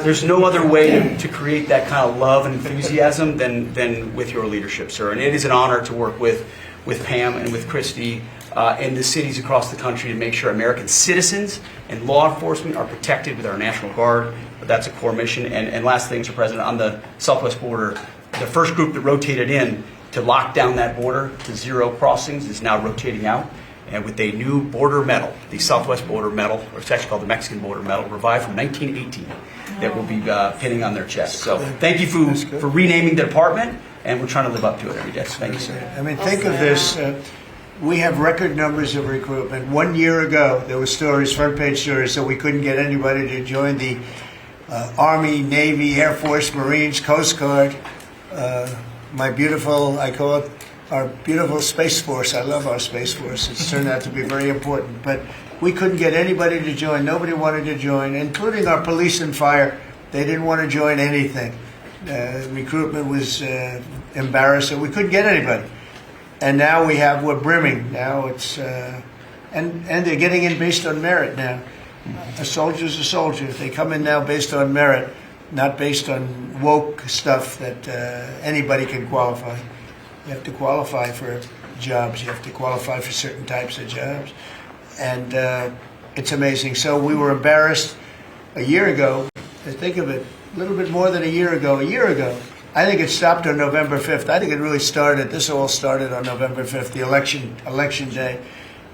There's no other way to create that kind of love and enthusiasm than with your leadership, sir. And it is an honor to work with Pam and with Christy in the cities across the country to make sure American citizens and law enforcement are protected with our National Guard. That's a core mission. And last thing, Mr. President, on the southwest border, the first group that rotated in to lock down that border to 0 crossings is now rotating out. And with a new border medal, the Southwest Border Medal, or it's actually called the Mexican Border Medal, revived from 1918, that will be pinning on their chest. So thank you for renaming the department, and we're trying to live up to it every day. So thank you, sir. I mean, think of this. We have record numbers of recruitment. 1 year ago, there were stories, front page stories, that we couldn't get anybody to join the Army, Navy, Air Force, Marines, Coast Guard. My beautiful, I call it our beautiful Space Force. I love our Space Force. It's turned out to be very important. But we couldn't get anybody to join. Nobody wanted to join, including our police and fire. They didn't want to join anything. Recruitment was embarrassing. We couldn't get anybody. And now we're brimming. Now it's, and they're getting in based on merit now. A soldier's a soldier. They come in now based on merit, not based on woke stuff that anybody can qualify. You have to qualify for jobs. You have to qualify for certain types of jobs. And it's amazing. So we were embarrassed a year ago. Think of it, a little bit more than a year ago. I think it stopped on November 5th. I think it really started, this all started on November 5th, the election day.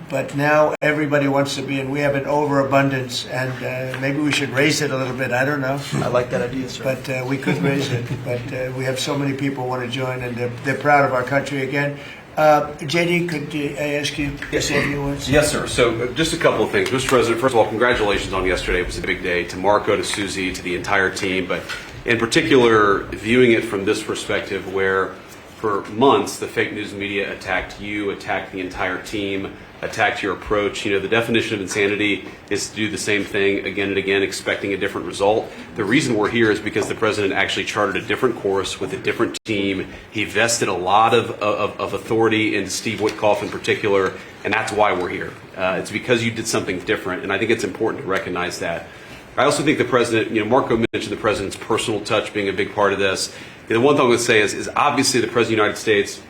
But now everybody wants to be in. We have an overabundance, and maybe we should raise it a little bit. I don't know. I like that idea, sir. But we could raise it. But we have so many people want to join, and they're proud of our country again. JD, could I ask you to say a few words? Yes, sir. So just a couple of things. Mr. President, first of all, congratulations on yesterday. It was a big day to Marco, to Susie, to the entire team. But in particular, viewing it from this perspective where for months the fake news media attacked you, attacked the entire team, attacked your approach. You know, the definition of insanity is to do the same thing again and again, expecting a different result. The reason we're here is because the president actually charted a different course with a different team. He vested a lot of authority in Steve Witkoff in particular, and that's why we're here. It's because you did something different, and I think it's important to recognize that. I also think the president, you know, Marco mentioned the president's personal touch being a big part of this. The one thing I would say is obviously the president of the United States,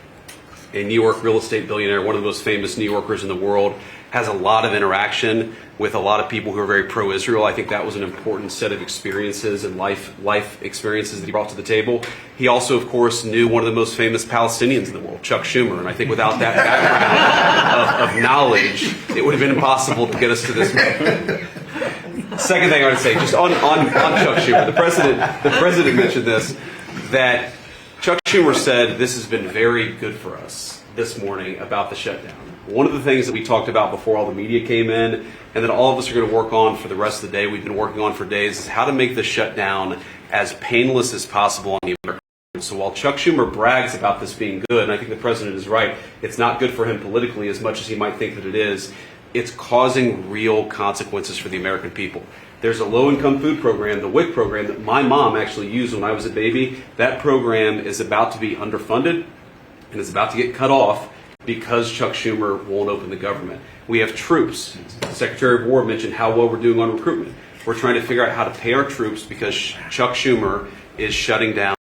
a New York real estate billionaire, one of the most famous New Yorkers in the world, has a lot of interaction with a lot of people who are very pro-Israel. I think that was an important set of experiences and life experiences that he brought to the table. He also, of course, knew one of the most famous Palestinians in the world, Chuck Schumer. And I think without that background of knowledge, it would have been impossible to get us to this moment. Second thing I would say, just on Chuck Schumer, the president mentioned this, that Chuck Schumer said this has been very good for us this morning about the shutdown. One of the things that we talked about before all the media came in, and that all of us are going to work on for the rest of the day, we've been working on for days, is how to make the shutdown as painless as possible on the American people. So while Chuck Schumer brags about this being good, and I think the president is right, it's not good for him politically as much as he might think that it is. It's causing real consequences for the American people. There's a low-income food program, the WIC program, that my mom actually used when I was a baby. That program is about to be underfunded and is about to get cut off because Chuck Schumer won't open the government. We have troops. The Secretary of War mentioned how well we're doing on recruitment. We're trying to figure out how to pay our troops because Chuck Schumer is shutting down.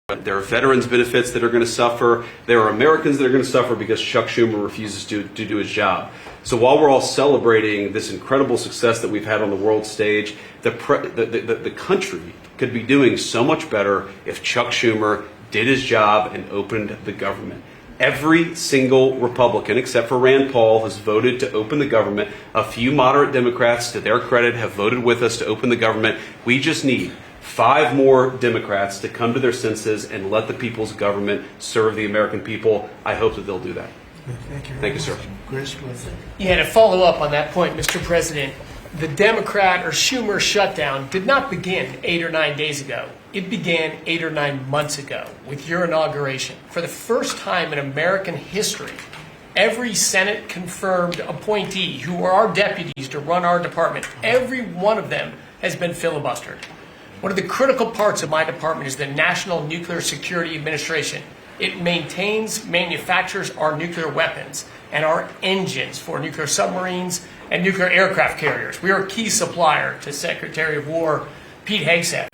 There are veterans benefits that are going to suffer. There are Americans that are going to suffer because Chuck Schumer refuses to do his job. So while we're all celebrating this incredible success that we've had on the world stage, the country could be doing so much better if Chuck Schumer did his job and opened the government. Every single Republican, except for Rand Paul, has voted to open the government. A few moderate Democrats, to their credit, have voted with us to open the government. We just need 5 more Democrats to come to their senses and let the people's government serve the American people. I hope that they'll do that. Thank you, sir. Chris, please. Yeah, to follow up on that point, Mr. President, the Democrat or Schumer shutdown did not begin 8 or 9 days ago. It began 8 or 9 months ago with your inauguration. For the first time in American history, every Senate confirmed appointee who are our deputies to run our department, every one of them has been filibustered. One of the critical parts of my department is the National Nuclear Security Administration. It maintains, manufactures our nuclear weapons and our engines for nuclear submarines and nuclear aircraft carriers. We are a key supplier to Secretary of War Pete Hegseth.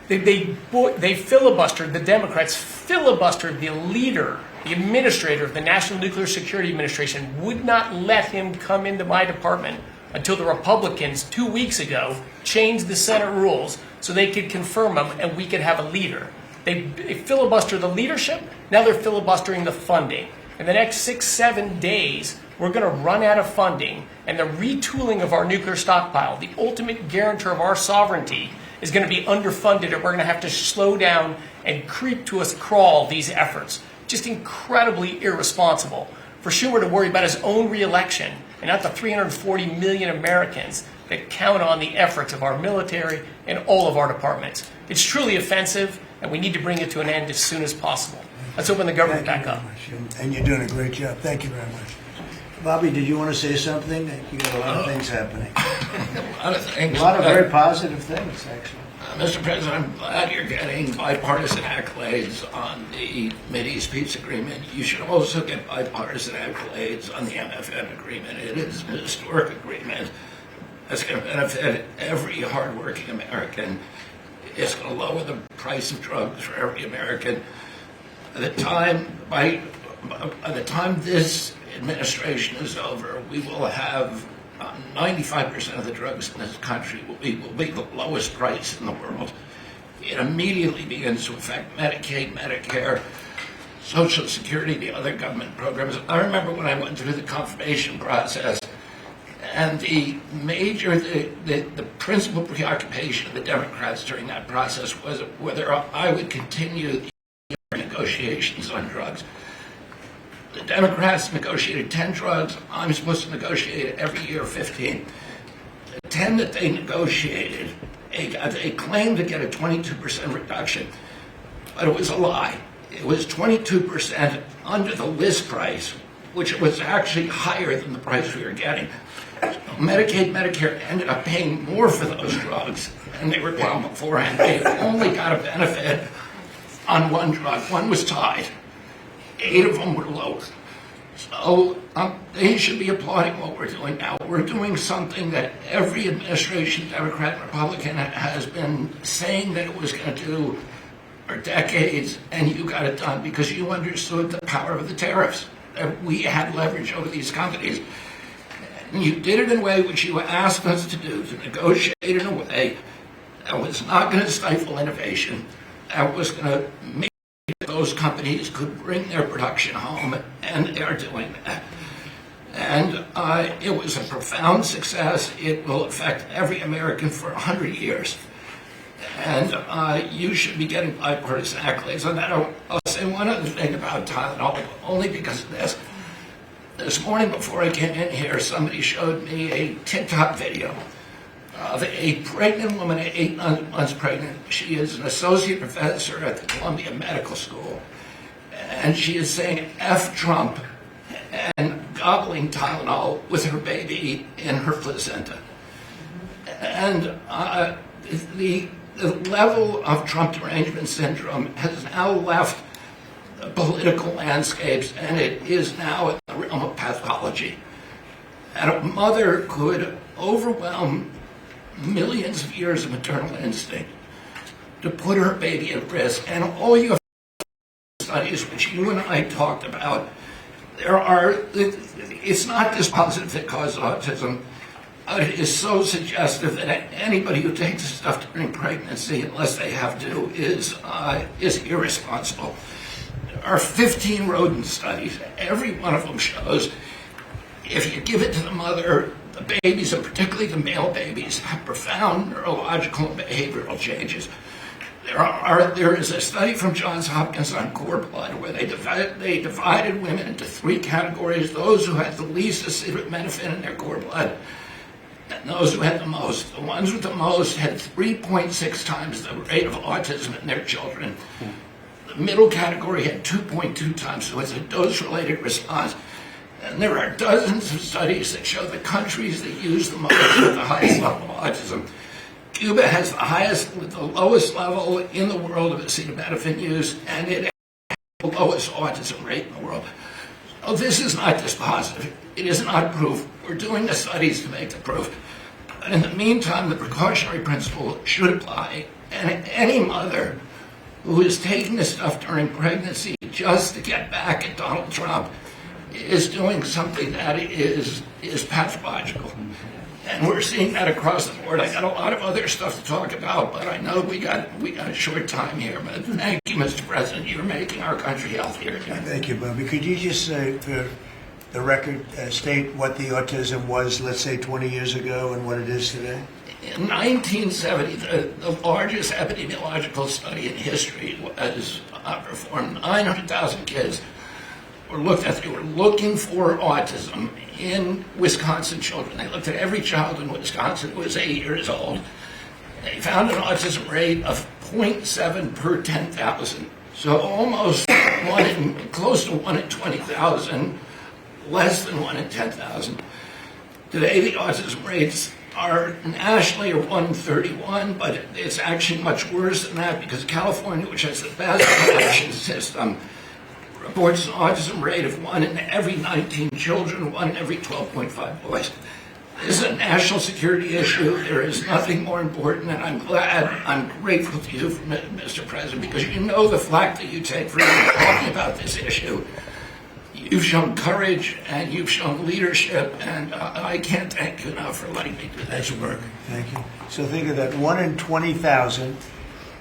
They filibustered, the Democrats filibustered the leader The administrator of the National Nuclear Security Administration would not let him come into my department until the Republicans 2 weeks ago changed the Senate rules so they could confirm him and we could have a leader. They filibustered the leadership, now they're filibustering the funding. In the next 6-7 days, we're going to run out of funding, and the retooling of our nuclear stockpile, the ultimate guarantor of our sovereignty, is going to be underfunded, and we're going to have to slow down and creep to a crawl these efforts. Just incredibly irresponsible for Schumer to worry about his own reelection and not the 340 million Americans that count on the efforts of our military and all of our departments. It's truly offensive, and we need to bring it to an end as soon as possible. Let's open the government back up. And you're doing a great job. Thank you very much. Bobby, did you want to say something? You got a lot of things happening. A lot of things. A lot of very positive things, actually. Mr. President, I'm glad you're getting bipartisan accolades on the Mideast peace agreement. You should also get bipartisan accolades on the MFN agreement. It is an historic agreement that's going to benefit every hardworking American. It's going to lower the price of drugs for every American. By the time this administration is over, we will have 95% of the drugs in this country will be the lowest price in the world. It immediately begins to affect Medicaid, Medicare, Social Security, the other government programs. I remember when I went through the confirmation process, and the principal preoccupation of the Democrats during that process was whether I would continue the negotiations on drugs. The Democrats negotiated 10 drugs. I'm supposed to negotiate every year 15. The 10 that they negotiated, they claimed to get a 22% reduction, but it was a lie. It was 22% under the list price, which was actually higher than the price we were getting. Medicaid, Medicare ended up paying more for those drugs than they were paying beforehand. They only got a benefit on one drug. One was tied. 8 of them were low. So they should be applauding what we're doing now. We're doing something that every administration, Democrat and Republican, has been saying that it was going to do for decades, and you got it done because you understood the power of the tariffs. That we had leverage over these companies. And you did it in a way which you asked us to do, to negotiate in a way that was not going to stifle innovation, that was going to make those companies could bring their production home, and they are doing that. And it was a profound success. It will affect every American for 100 years. And you should be getting bipartisan accolades on that. I'll say one other thing about Tylenol, only because of this. This morning before I came in here, somebody showed me a TikTok video of a pregnant woman at 8 months pregnant. She is an associate professor at the Columbia Medical School. And she is saying F Trump and gobbling Tylenol with her baby in her placenta. And the level of Trump derangement syndrome has now left the political landscapes, and it is now in the realm of pathology. And a mother could overwhelm millions of years of maternal instinct to put her baby at risk. And all you have studies which you and I talked about, it's not dispositive that causes autism. It is so suggestive that anybody who takes this stuff during pregnancy, unless they have to, is irresponsible. There are 15 rodent studies. Every one of them shows if you give it to the mother, the babies, and particularly the male babies, have profound neurological and behavioral changes. There is a study from Johns Hopkins on cord blood where they divided women into 3 categories: those who had the least acetaminophen in their cord blood, and those who had the most. The ones with the most had 3.6 times the rate of autism in their children. The middle category had 2.2 times, so it's a dose-related response. And there are dozens of studies that show the countries that use the most have the highest level of autism. Cuba has the lowest level in the world of acetaminophen use, and it has the lowest autism rate in the world. So this is not dispositive. It is not proof. We're doing the studies to make the proof. But in the meantime, the precautionary principle should apply, and any mother who is taking this stuff during pregnancy just to get back at Donald Trump is doing something that is pathological. And we're seeing that across the board. I got a lot of other stuff to talk about, but I know we got a short time here. But thank you, Mr. President. You're making our country healthier. Thank you, Bobby. Could you just say, for the record, state what the autism was, let's say, 20 years ago and what it is today? In 1970, the largest epidemiological study in history was performed. 900,000 kids were looked at. They were looking for autism in Wisconsin children. They looked at every child in Wisconsin who was 8 years old. They found an autism rate of 0.7 per 10,000. So almost close to 1 in 20,000, less than 1 in 10,000. Today, the autism rates are nationally are 131, but it's actually much worse than that because California, which has the best collection system, reports an autism rate of 1 in every 19 children, 1 in every 12.5 boys. This is a national security issue. There is nothing more important, and I'm grateful to you, Mr. President, because you know the flack that you take for talking about this issue. You've shown courage and you've shown leadership, and I can't thank you enough for letting me do this work. Thank you. So think of that, 1 in 20,000,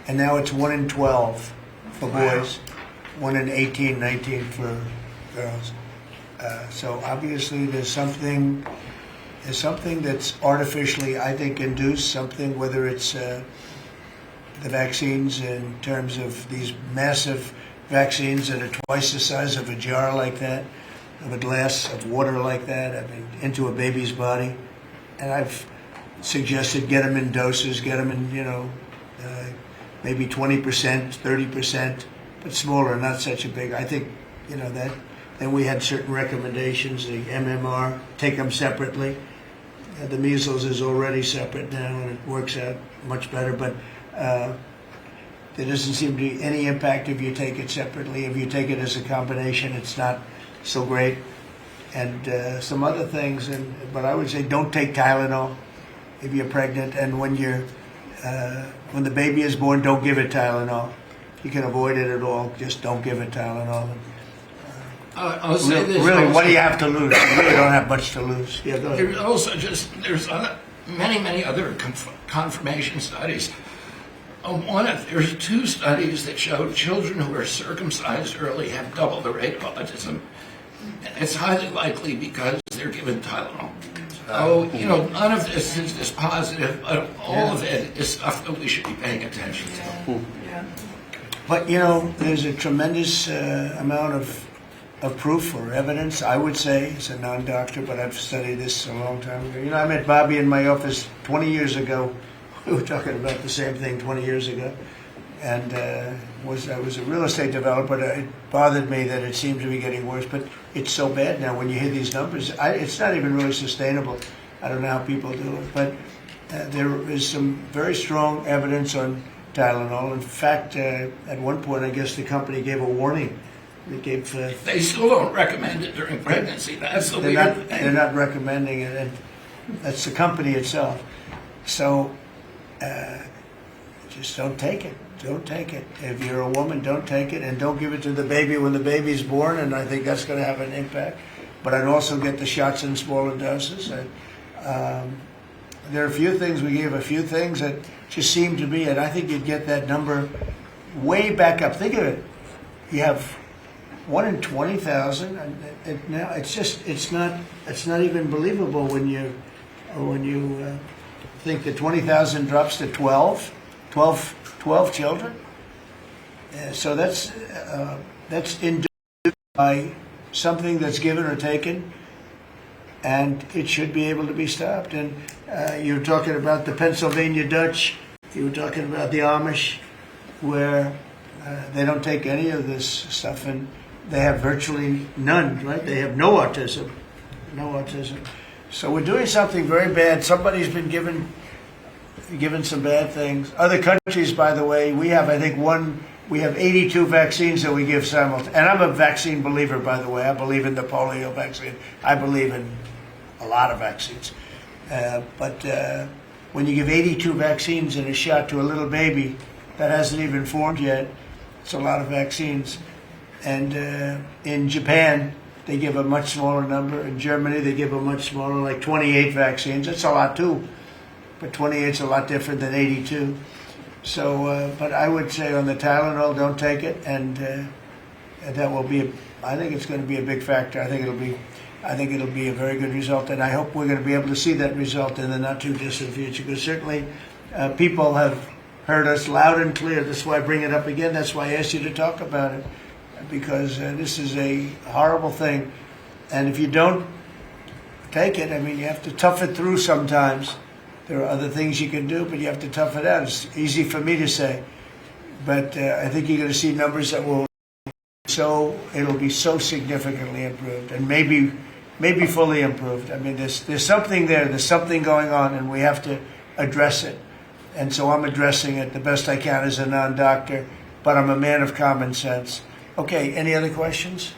and now it's 1 in 12 for boys, 1 in 18, 19 for girls. So obviously there's something that's artificially, I think, induced, something, whether it's the vaccines in terms of these massive vaccines that are twice the size of a jar like that, of a glass of water like that, I mean, into a baby's body. And I've suggested get them in doses, get them in, maybe 20%, 30%, but smaller, not such a big. I think, that. Then we had certain recommendations, the MMR, take them separately. The measles is already separate now, and it works out much better, but there doesn't seem to be any impact if you take it separately. If you take it as a combination, it's not so great. And some other things, but I would say don't take Tylenol if you're pregnant, and when the baby is born, don't give it Tylenol. You can avoid it at all, just don't give it Tylenol. I'll say this. Really, also, what do you have to lose? You really don't have much to lose. Yeah, go ahead. There's also there's many other confirmation studies. There's 2 studies that show children who are circumcised early have double the rate of autism. And it's highly likely because they're given Tylenol. So, none of this is just positive, but all of it is stuff that we should be paying attention to. But, there's a tremendous amount of proof or evidence, I would say, as a non-doctor, but I've studied this a long time ago. I met Bobby in my office 20 years ago. We were talking about the same thing 20 years ago. And I was a real estate developer. It bothered me that it seemed to be getting worse, but it's so bad now when you hear these numbers. It's not even really sustainable. I don't know how people do it, but there is some very strong evidence on Tylenol. In fact, at one point, I guess the company gave a warning. They still don't recommend it during pregnancy. That's the weird thing. They're not recommending it, and that's the company itself. So just don't take it. Don't take it. If you're a woman, don't take it, and don't give it to the baby when the baby's born, and I think that's going to have an impact. But I'd also get the shots in smaller doses. There are a few things, we gave a few things that just seem to be, and I think you'd get that number way back up. Think of it. You have 1 in 20,000, and now it's not even believable when you think that 20,000 drops to 12 children. So that's induced by something that's given or taken, and it should be able to be stopped. And you were talking about the Pennsylvania Dutch, you were talking about the Amish, where they don't take any of this stuff, and they have virtually none, right? They have no autism. So we're doing something very bad. Somebody's been given some bad things. Other countries, by the way, we have 82 vaccines that we give simultaneously. And I'm a vaccine believer, by the way. I believe in the polio vaccine. I believe in a lot of vaccines. But when you give 82 vaccines in a shot to a little baby that hasn't even formed yet, It's a lot of vaccines. And in Japan, they give a much smaller number. In Germany, they give a much smaller, like 28 vaccines. That's a lot too. But 28 is a lot different than 82. So, but I would say on the Tylenol, don't take it. And that will be, I think it's going to be a big factor. I think it'll be a very good result. And I hope we're going to be able to see that result in the not too distant future. Because certainly people have heard us loud and clear. That's why I bring it up again. That's why I asked you to talk about it. Because this is a horrible thing. And if you don't take it, I mean, you have to tough it through sometimes. There are other things you can do, but you have to tough it out. It's easy for me to say. But I think you're going to see numbers that will, so it'll be so significantly improved and maybe fully improved. I mean, there's something there. There's something going on, and we have to address it. And so I'm addressing it the best I can as a non-doctor, but I'm a man of common sense. Okay, any other questions?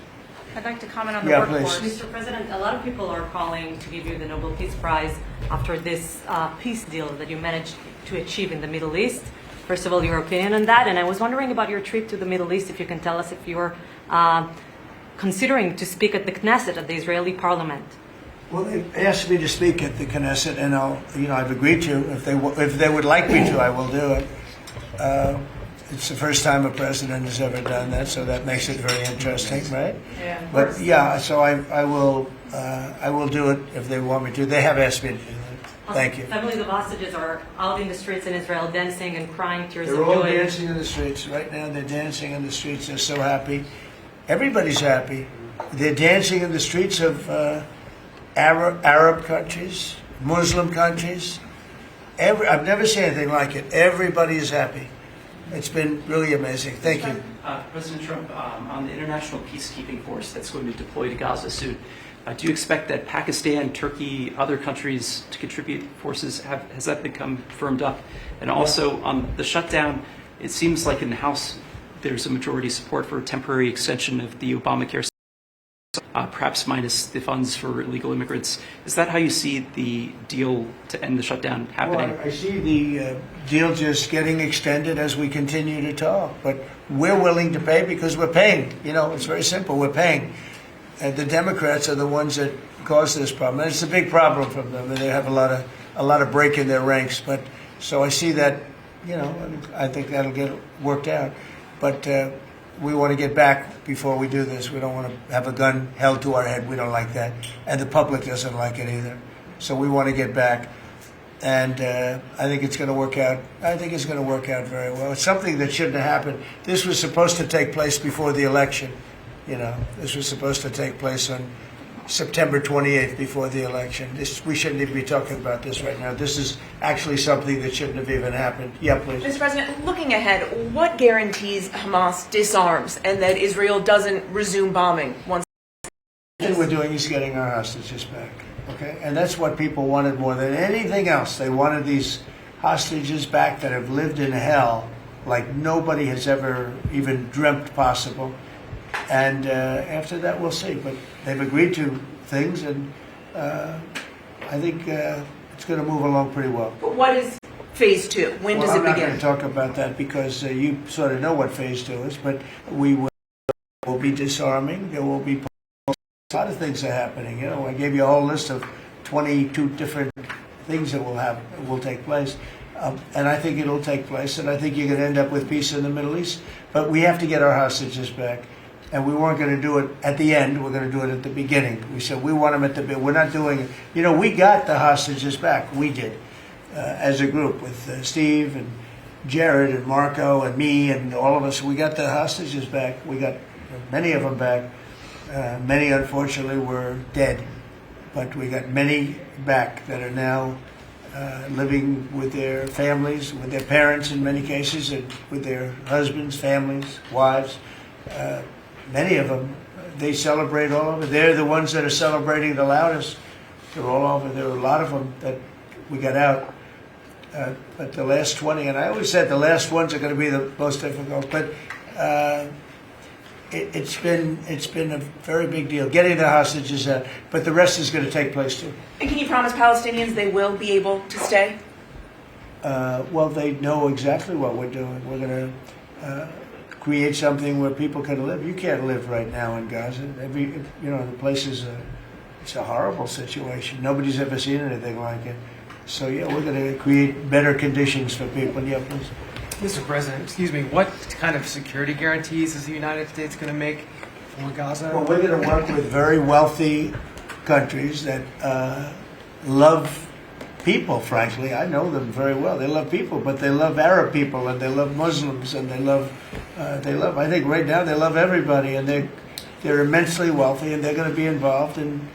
I'd like to comment on the Yeah, workforce. please. Mr. President, a lot of people are calling to give you the Nobel Peace Prize after this peace deal that you managed to achieve in the Middle East. First of all, your opinion on that, and I was wondering about your trip to the Middle East, if you can tell us if you're considering to speak at the Knesset, at the Israeli parliament. Well, they asked me to speak at the Knesset, and I've agreed to. If they would like me to, I will do it. It's the first time a president has ever done that, so that makes it very interesting, right? Yeah. But yeah, so I will do it if they want me to. They have asked me to do that. Thank you. Families of hostages are out in the streets in Israel dancing and crying tears They're of all joy. dancing in the streets right now. They're dancing in the streets. They're so happy. Everybody's happy. They're dancing in the streets of Arab countries, Muslim countries. I've never seen anything like it. Everybody is happy. It's been really amazing. Thank you. President Trump, on the international peacekeeping force that's going to deploy to Gaza soon, do you expect that Pakistan, Turkey, other countries to contribute forces? Has that become firmed up? And also on the shutdown, it seems like in the House there's a majority support for a temporary extension of the Obamacare, perhaps minus the funds for illegal immigrants. Is that how you see the deal to end the shutdown happening? Well, I see the deal just getting extended as we continue to talk. But we're willing to pay because we're paying. It's very simple. We're paying. And the Democrats are the ones that cause this problem. And it's a big problem for them. And they have a lot of break in their ranks. But so I see that, I think that'll get worked out. But we want to get back before we do this. We don't want to have a gun held to our head. We don't like that. And the public doesn't like it either. So we want to get back. And I think it's going to work out. I think it's going to work out very well. It's something that shouldn't have happened. This was supposed to take place before the election. This was supposed to take place on September 28th before the election. We shouldn't even be talking about this right now. This is actually something that shouldn't have even happened. Yeah, please. Mr. President, looking ahead, what guarantees Hamas disarms and that Israel doesn't resume bombing once? The thing we're doing is getting our hostages back. Okay? And that's what people wanted more than anything else. They wanted these hostages back that have lived in hell like nobody has ever even dreamt possible. And after that, we'll see. But they've agreed to things, and I think it's going to move along pretty well. But what is phase two? When does it I'm not begin? going to talk about that because you sort of know what phase two is, but we will be disarming. There will be a lot of things are happening. I gave you a whole list of 22 different things that will take place. And I think it'll take place, and I think you're going to end up with peace in the Middle East. But we have to get our hostages back. And we weren't going to do it at the end. We're going to do it at the beginning. We said we want them at the beginning. We're not doing it. We got the hostages back. We did, as a group, with Steve and Jared and Marco and me and all of us. We got the hostages back. We got many of them back. Many, unfortunately, were dead. But we got many back that are now living with their families, with their parents in many cases, and with their husbands, families, wives. Many of them, they celebrate all over. They're the ones that are celebrating the loudest. They're all over. There are a lot of them that we got out. But the last 20, and I always said the last ones are going to be the most difficult. But it's been a very big deal getting the hostages out. But the rest is going to take place too. And can you promise Palestinians they will be able to stay? Well, they know exactly what we're doing. We're going to create something where people can live. You can't live right now in Gaza. The place is it's a horrible situation. Nobody's ever seen anything like it. So yeah, we're going to create better conditions for people. Yeah, please. Mr. President, excuse me, what kind of security guarantees is the United States going to make for Gaza? Well, we're going to work with very wealthy countries that love people, frankly. I know them very well. They love people, but they love Arab people, and they love Muslims, and they love, I think right now they love everybody, and they're immensely wealthy, and they're going to be involved in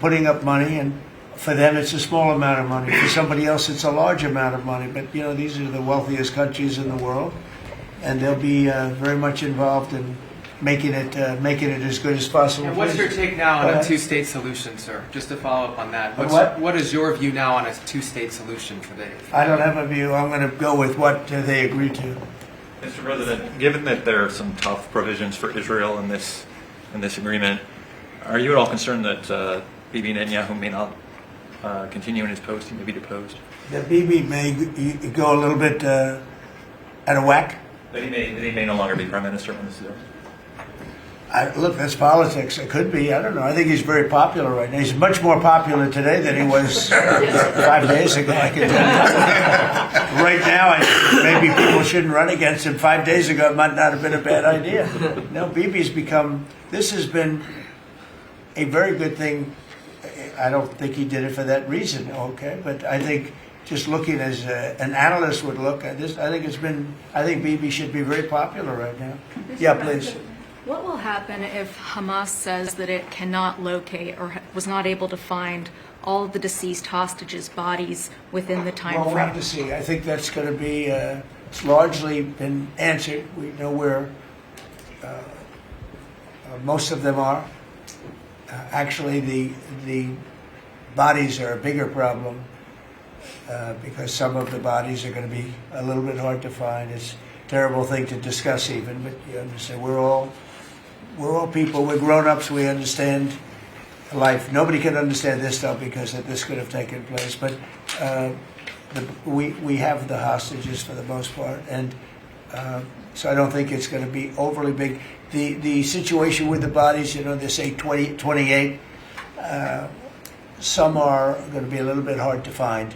putting up money, and for them it's a small amount of money. For somebody else it's a large amount of money, but these are the wealthiest countries in the world, and they'll be very much involved in making it as good as possible. And what's your take now on a two-state solution, sir? Just to follow up on that. What is your view now on a two-state solution for the... I don't have a view. I'm going to go with what they agree to. Mr. President, given that there are some tough provisions for Israel in this agreement, are you at all concerned that Bibi Netanyahu may not continue in his post? He may be deposed. That Bibi may go a little bit out of whack. That he may no longer be prime minister when this is over. Look, that's politics. It could be. I don't know. I think he's very popular right now. He's much more popular today than he was 5 days ago. I can tell you. Right now, maybe people shouldn't run against him. 5 days ago, it might not have been a bad idea. No, Bibi's become. This has been a very good thing. I don't think he did it for that reason. Okay, but I think just looking as an analyst would look at this, I think Bibi should be very popular right now. Yeah, please. What will happen if Hamas says that it cannot locate or was not able to find all of the deceased hostages' bodies within the time frame? Well, we'll have to see. I think that's going to be, it's largely been answered. We know where most of them are. Actually, the bodies are a bigger problem because some of the bodies are going to be a little bit hard to find. It's a terrible thing to discuss even, but you understand, we're all people, we're grown-ups, we understand life. Nobody can understand this stuff because this could have taken place, but we have the hostages for the most part, and so I don't think it's going to be overly big. The situation with the bodies, they say 28. Some are going to be a little bit hard to find,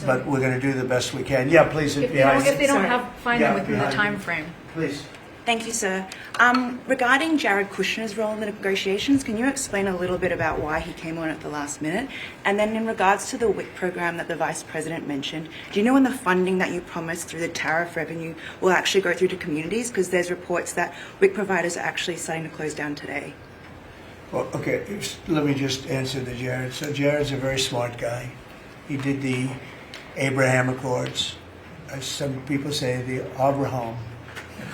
but we're going to do the best we can. Yeah, please. If they don't find them within the time frame. Please. Thank you, sir. Regarding Jared Kushner's role in the negotiations, can you explain a little bit about why he came on at the last minute? And then in regards to the WIC program that the Vice President mentioned, do you know when the funding that you promised through the tariff revenue will actually go through to communities? Because there's reports that WIC providers are actually starting to close down today. Well, okay, let me just answer the Jared. So Jared's a very smart guy. He did the Abraham Accords. As some people say, the Abraham,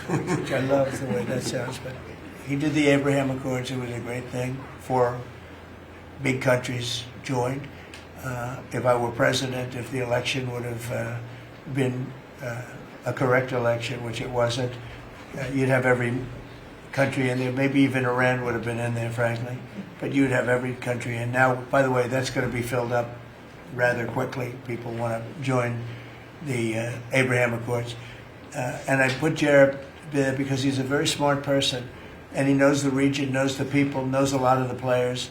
which I love the way that sounds, but he did the Abraham Accords. It was a great thing. 4 big countries joined. If I were president, if the election would have been a correct election, which it wasn't, you'd have every country in there. Maybe even Iran would have been in there, frankly. But you'd have every country in. Now, by the way, that's going to be filled up rather quickly. People want to join the Abraham Accords. And I put Jared there because he's a very smart person, and he knows the region, knows the people, knows a lot of the players.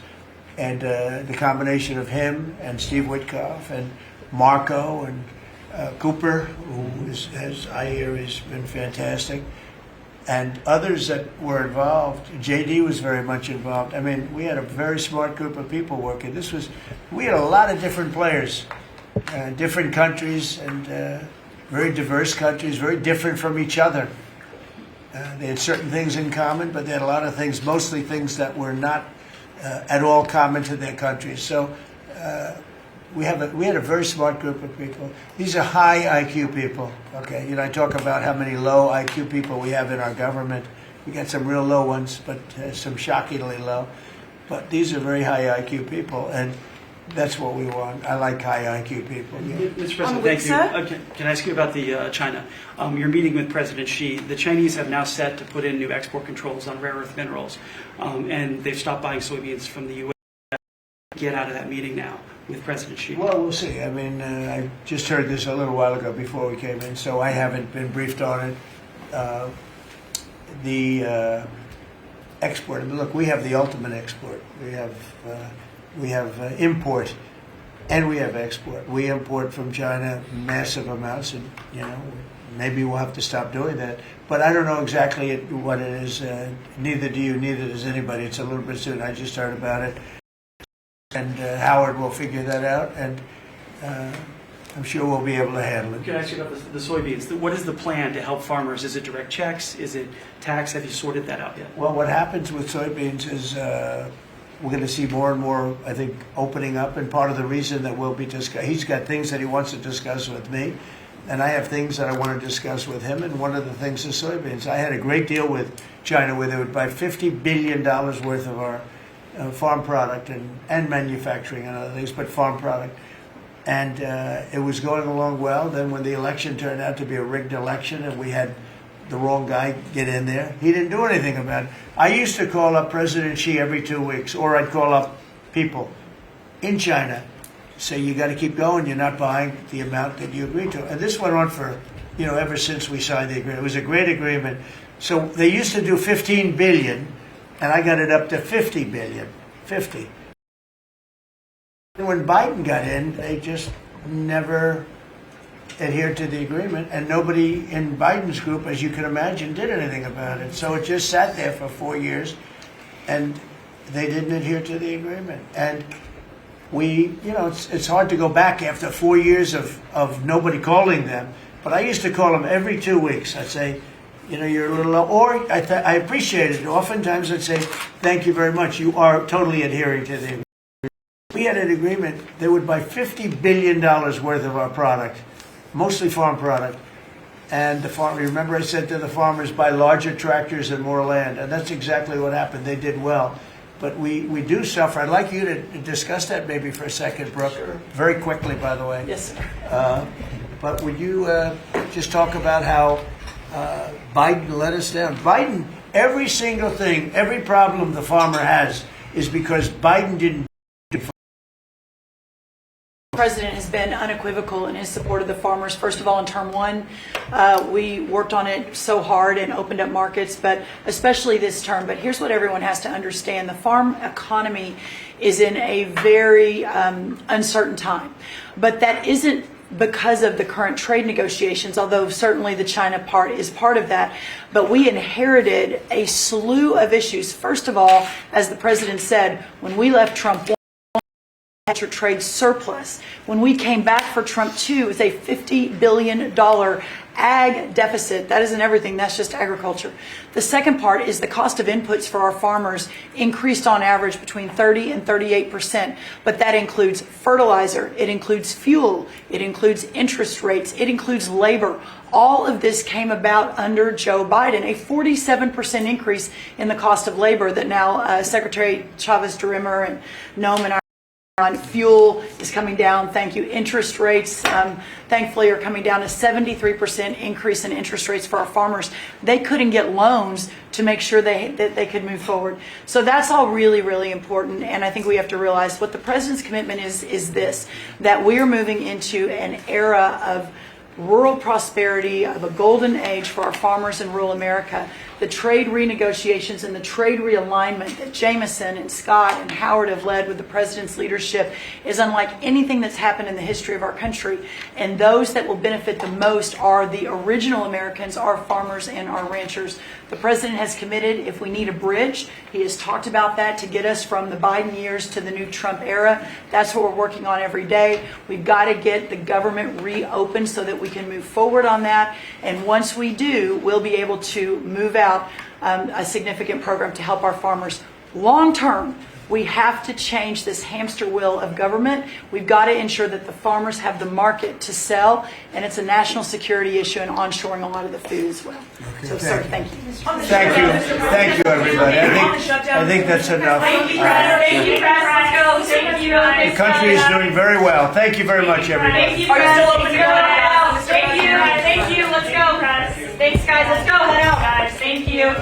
And the combination of him and Steve Witkoff and Marco and Cooper, who is, as I hear, has been fantastic, and others that were involved. JD was very much involved. I mean, we had a very smart group of people working. We had a lot of different players, different countries, and very diverse countries, very different from each other. They had certain things in common, but they had a lot of things, mostly things that were not at all common to their countries. So we had a very smart group of people. These are high IQ people. Okay, I talk about how many low IQ people we have in our government. We got some real low ones, but some shockingly low. But these are very high IQ people, and that's what we want. I like high IQ people. Yeah. Mr. President, thank you. Can I ask you about the China? You're meeting with President Xi. The Chinese have now set to put in new export controls on rare earth minerals, and they've stopped buying soybeans from the U.S. Get out of that meeting now with President Xi. Well, we'll see. I mean, I just heard this a little while ago before we came in, so I haven't been briefed on it. the export. I mean, look, we have the ultimate export. We have import, and we have export. We import from China massive amounts, and maybe we'll have to stop doing that. But I don't know exactly what it is. Neither do you. Neither does anybody. It's a little bit soon. I just heard about it, and Howard will figure that out, and I'm sure we'll be able to handle it. Can I ask you about the soybeans? What is the plan to help farmers? Is it direct checks? Is it tax? Have you sorted that out yet? Well, what happens with soybeans is we're going to see more and more, I think, opening up. And part of the reason that we'll be he's got things that he wants to discuss with me, and I have things that I want to discuss with him. And one of the things is soybeans. I had a great deal with China where they would buy $50 billion worth of our farm product and manufacturing and other things, but farm product. And it was going along well. Then when the election turned out to be a rigged election and we had the wrong guy get in there, he didn't do anything about it. I used to call up President Xi every 2 weeks, or I'd call up people in China, say, you got to keep going, you're not buying the amount that you agreed to. And this went on for, ever since we signed the agreement. It was a great agreement. So they used to do 15 billion, and I got it up to 50 billion, 50. When Biden got in, they just never adhered to the agreement, and nobody in Biden's group, as you can imagine, did anything about it. So it just sat there for 4 years, and they didn't adhere to the agreement. And it's hard to go back after 4 years of nobody calling them, but I used to call them every 2 weeks. I'd say, you're a little low, or I appreciate it. Oftentimes I'd say, thank you very much. You are totally adhering to the agreement. We had an agreement they would buy $50 billion worth of our product, mostly farm product. And remember I said to the farmers, buy larger tractors and more land. And that's exactly what happened. They did well. But we do suffer. I'd like you to discuss that maybe for a second, Brooke. Sure. Very quickly, by the way. Yes, sir. But would you just talk about how Biden let us down? Biden, every single thing, every problem the farmer has is because Biden didn't. The president has been unequivocal in his support of the farmers. First of all, in term one, we worked on it so hard and opened up markets, but especially this term. But here's what everyone has to understand. The farm economy is in a very uncertain time. But that isn't because of the current trade negotiations, although certainly the China part is part of that. But we inherited a slew of issues. First of all, as the president said, when we left Trump trade surplus. When we came back for Trump 2, it was a $50 billion ag deficit. That isn't everything, that's just agriculture. The second part is the cost of inputs for our farmers increased on average between 30 and 38%. But that includes fertilizer, it includes fuel, it includes interest rates, it includes labor. All of this came about under Joe Biden, a 47% increase in the cost of labor that now Secretary Chavez-DeRimmer and Noam and on fuel is coming down. Thank you. Interest rates, thankfully, are coming down. A 73% increase in interest rates for our farmers. They couldn't get loans to make sure that they could move forward. So that's all really, really important. And I think we have to realize what the president's commitment is this, that we are moving into an era of rural prosperity, of a golden age for our farmers in rural America. The trade renegotiations and the trade realignment that Jameson and Scott and Howard have led with the president's leadership is unlike anything that's happened in the history of our country. And those that will benefit the most are the original Americans, our farmers and our ranchers. The president has committed, if we need a bridge, he has talked about that to get us from the Biden years to the new Trump era. That's what we're working on every day. We've got to get the government reopened so that we can move forward on that. And once we do, we'll be able to move out a significant program to help our farmers. Long term, we have to change this hamster wheel of government. We've got to ensure that the farmers have the market to sell, and it's a national security issue and onshoring a lot of the food as well. Okay, so, sir, thank you. Thank you, everybody. I think that's enough. Thank you, President. Thank you. The country is doing very well. Thank you very much, everybody. Thank you, President. Thank you. Let's go, guys. Thanks, guys. Let's go. Head out, guys. Thank you.